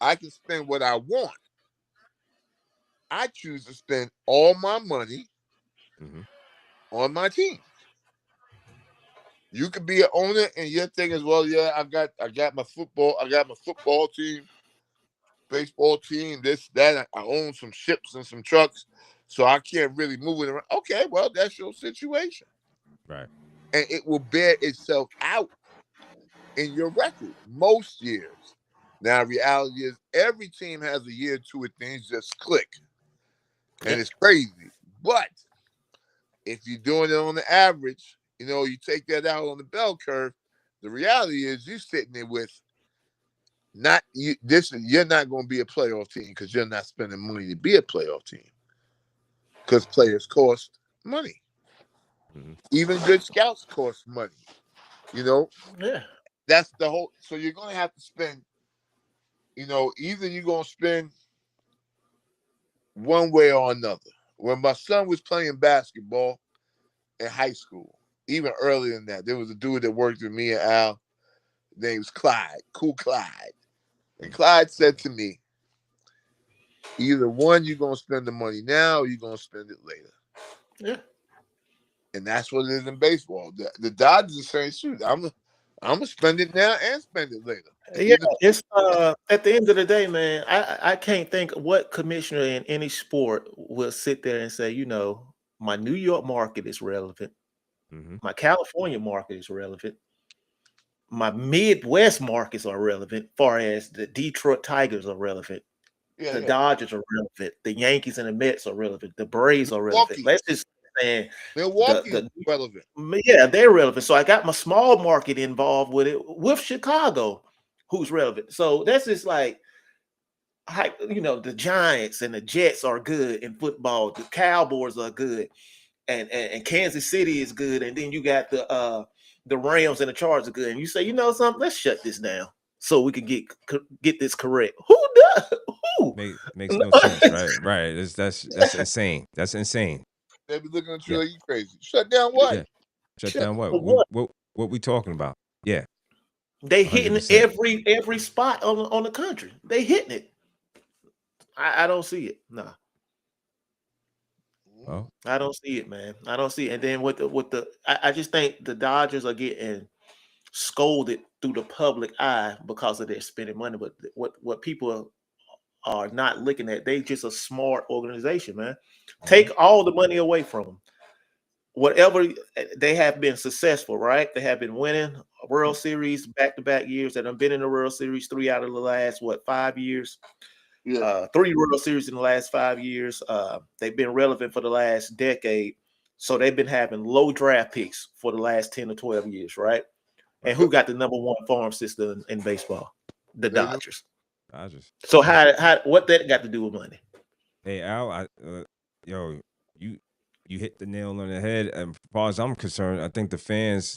S4: I can spend what I want. I choose to spend all my money on my team. You could be an owner and your thing is, well, yeah, I got my football team, baseball team, this, that. I own some ships and some trucks, so I can't really move it around. Okay, well, that's your situation.
S2: Right.
S4: And it will bear itself out in your record most years. Now, reality is every team has a year or two where things just click. And it's crazy. But if you're doing it on the average, you take that out on the bell curve, The reality is you sitting there with not you. You're not going to be a playoff team because you're not spending money to be a playoff team. Because players cost money.
S2: Mhm.
S4: Even good scouts cost money. You know,
S3: Yeah.
S4: that's the whole. So you're going to have to spend. You know, either you're going to spend one way or another. When my son was playing basketball in high school, even earlier than that, there was a dude that worked with me and Al. His name was Clyde, Cool Clyde. And Clyde said to me, either one, you're going to spend the money now or you're going to spend it later.
S3: Yeah.
S4: And that's what it is in baseball. The Dodgers are saying, shoot, I'm going to spend it now and spend it later.
S3: Yeah, it's at the end of the day, man, I can't think what commissioner in any sport will sit there and say, you know, my New York market is relevant,
S2: Mhm.
S3: my California market is relevant, my Midwest markets are relevant, far as the Detroit Tigers are relevant, the Dodgers are relevant, the Yankees and the Mets are relevant, the Braves are relevant.
S4: Milwaukee.
S3: Let's just say
S4: Milwaukee's relevant.
S3: yeah, they're relevant. So I got my small market involved with it with Chicago, who's relevant. So that's just like, you know, the Giants and the Jets are good in football. The Cowboys are good, and Kansas City is good. And then you got the Rams and the Chargers are good. And you say, you know something, let's shut this down so we can get this correct. Who does? Who?
S2: Makes no sense, right? Right. That's insane. That's insane.
S4: They be looking at you
S2: Yeah.
S4: like you crazy. Shut down what?
S2: Yeah. Shut
S3: Shut
S2: down what?
S3: down what?
S2: What we talking about? Yeah.
S3: They hitting
S2: 100%.
S3: every spot on the country. They hitting it. I don't see it. No.
S2: Oh.
S3: I don't see it, man. I don't see it. And then I just think the Dodgers are getting scolded through the public eye because of their spending money. But what people are not looking at, they just a smart organization, man. Take all the money away from them. Whatever, they have been successful, right? They have been winning World Series back-to-back years. That have been in the World Series 3 out of the last 5 years.
S4: Yeah.
S3: 3 World Series in the last 5 years. They've been relevant for the last decade. So they've been having low draft picks for the last 10 or 12 years, right? And who got the number one farm system in baseball? The Dodgers. So how what that got to do with money?
S2: Hey Al, yo, you hit the nail on the head. And as far as I'm concerned, I think the fans,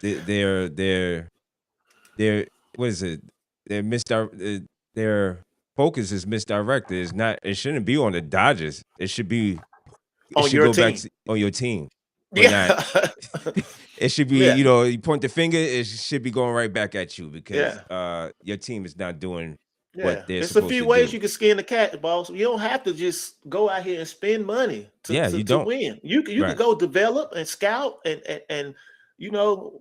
S2: they're what is it? Their focus is misdirected. It's not. It shouldn't be on the Dodgers. It should be. It
S3: On
S2: should
S3: your
S2: go back
S3: team.
S2: on your team. But
S3: Yeah.
S2: not. It should be.
S3: Yeah.
S2: You know, you point the finger. It should be going right back at you because
S3: Yeah.
S2: your team is not doing
S3: Yeah,
S2: what they're
S3: there's a
S2: supposed
S3: few
S2: to
S3: ways
S2: do.
S3: you can skin the cat, boss. You don't have to just go out here and spend money
S2: you
S3: to
S2: don't.
S3: win. You
S2: Right.
S3: could go develop and scout and you know,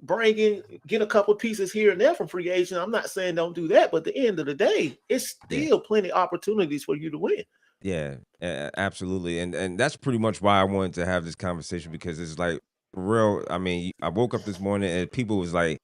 S3: get a couple pieces here and there from free agent. I'm not saying don't do that, but at the end of the day, it's still plenty of opportunities for you to win.
S2: Yeah, absolutely, and that's pretty much why I wanted to have this conversation because it's like for real. I mean, I woke up this morning and people was like,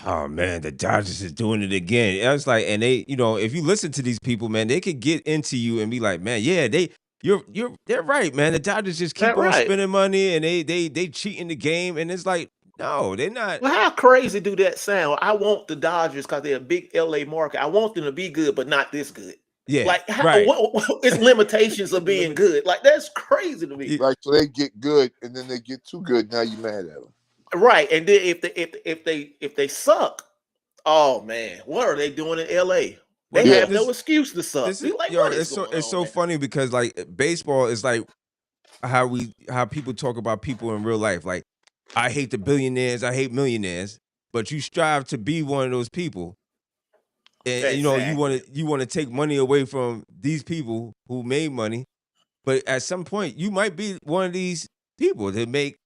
S2: "Oh man, the Dodgers is doing it again." And I was like, and they, you know, if you listen to these people, man, they could get into you and be like, "Man, yeah, they're right, man. The Dodgers just keep
S3: That
S2: on
S3: right.
S2: spending money and they cheat in the game." And it's like, no, they're not.
S3: Well, how crazy do that sound? I want the Dodgers because they're a big LA market. I want them to be good, but not this good.
S2: Yeah,
S3: Like,
S2: right.
S3: what is limitations of being good? Like, that's crazy to me.
S4: Like, so they get good and then they get too good. Now you mad at them.
S3: Right. And then if they suck, oh man, what are they doing in LA? They have no excuse to suck.
S2: This is,
S3: Like,
S2: yo,
S3: what is
S2: it's
S3: going
S2: so
S3: on,
S2: funny because like baseball is like how people talk about people in real life. Like, I hate the billionaires, I hate millionaires, but you strive to be one of those people. And you know, you want to take money away from these people who made money, but at some point you might be one of these people to make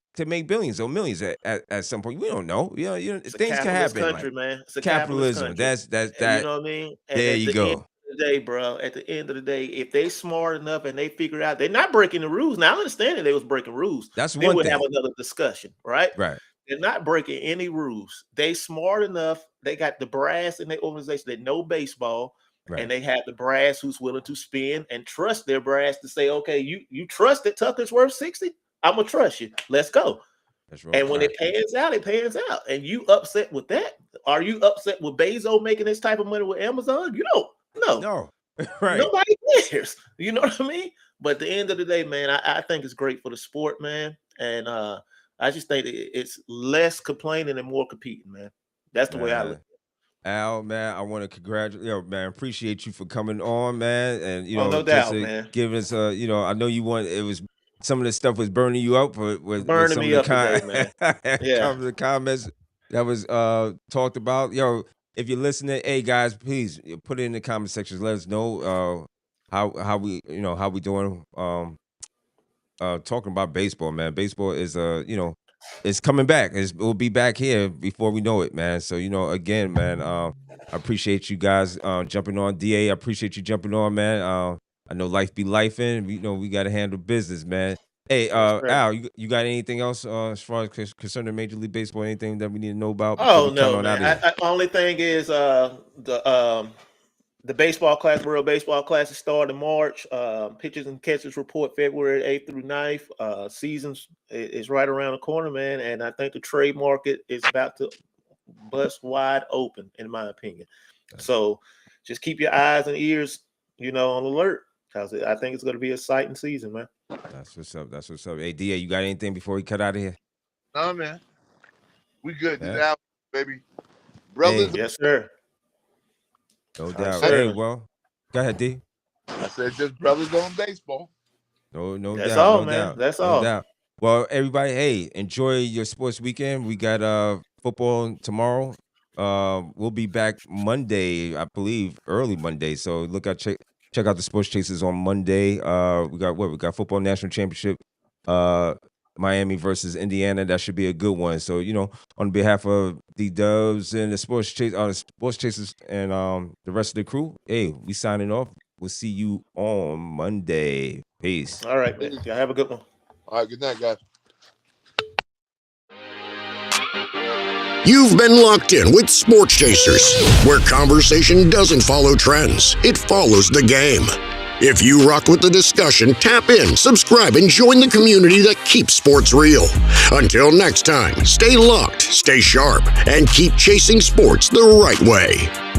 S2: billions or millions at some point. We don't know. You know,
S3: It's
S2: things
S3: a
S2: can
S3: capitalist
S2: happen.
S3: country,
S2: Like
S3: man. It's a
S2: capitalism.
S3: capitalist country.
S2: That.
S3: You know what I mean? And
S2: there
S3: at
S2: you
S3: the end
S2: go.
S3: of the day, bro, at the end of the day, if they smart enough and they figure out they're not breaking the rules. Now I understand that they was breaking rules.
S2: That's
S3: then
S2: one
S3: we'll
S2: thing.
S3: have another discussion, right?
S2: Right.
S3: They're not breaking any rules. They smart enough. They got the brass in their organization that know baseball,
S2: Right.
S3: and they have the brass who's willing to spend and trust their brass to say, okay, you trust that Tucker's worth 60? I'm gonna trust you. Let's go.
S2: That's real
S3: And when it pans out, it pans out. And you upset with that? Are you upset with Bezos making this type of money with Amazon? You don't.
S2: No. Right.
S3: Nobody cares. You know what I mean? But at the end of the day, man, I think it's great for the sport, man. And I just think it's less complaining and more competing, man. That's the way I look.
S2: Al, man, I want to congratulate, man. Appreciate you for coming on, man, and
S3: no doubt, man.
S2: Give us I know you want it was some of the stuff was burning you up with
S3: burning
S2: some
S3: me
S2: of the
S3: up today, man. Yeah,
S2: the comments that was talked about. Yo, if you're listening, hey guys, please put it in the comment sections. Let us know how we how we doing. Talking about baseball, man. Baseball is it's coming back. We'll be back here before we know it, man. So again, man, I appreciate you guys jumping on. DA, I appreciate you jumping on, man. I know life be lifing. We got to handle business, man. Hey, Al, you got anything else as far as concerning Major League Baseball? Anything that we need to know about?
S3: Oh no, man. Only thing is the baseball class, World Baseball Classic, start in March. Pitchers and catchers report February 8th through 9th. Seasons is right around the corner, man. And I think the trade market is about to bust wide open, in my opinion. So just keep your eyes and ears, on alert, because I think it's going to be an exciting season, man.
S2: That's what's up. Hey, DA, you got anything before we cut out of here?
S4: No, man. We good. Now, baby. Brothers.
S3: Hey, yes, sir.
S2: No doubt. Hey, well, go ahead, D.
S4: I said just brothers on baseball.
S2: No
S3: That's
S2: doubt.
S3: all,
S2: no
S3: man.
S2: Doubt.
S3: That's
S2: no
S3: all.
S2: Doubt. Well, everybody, hey, enjoy your sports weekend. We got football tomorrow. We'll be back Monday, I believe, early Monday. So check out the Sports Chasers on Monday. We got football national championship. Miami versus Indiana. That should be a good one. So, on behalf of the Doves and the Sports Chasers and the rest of the crew, hey, we signing off. We'll see you on Monday. Peace.
S3: All right, man. Y'all have a good one.
S4: All right, good night, guys.
S1: You've been locked in with Sports Chasers, where conversation doesn't follow trends, it follows the game. If you rock with the discussion, tap in, subscribe, and join the community that keeps sports real. Until next time, stay locked, stay sharp, and keep chasing sports the right way.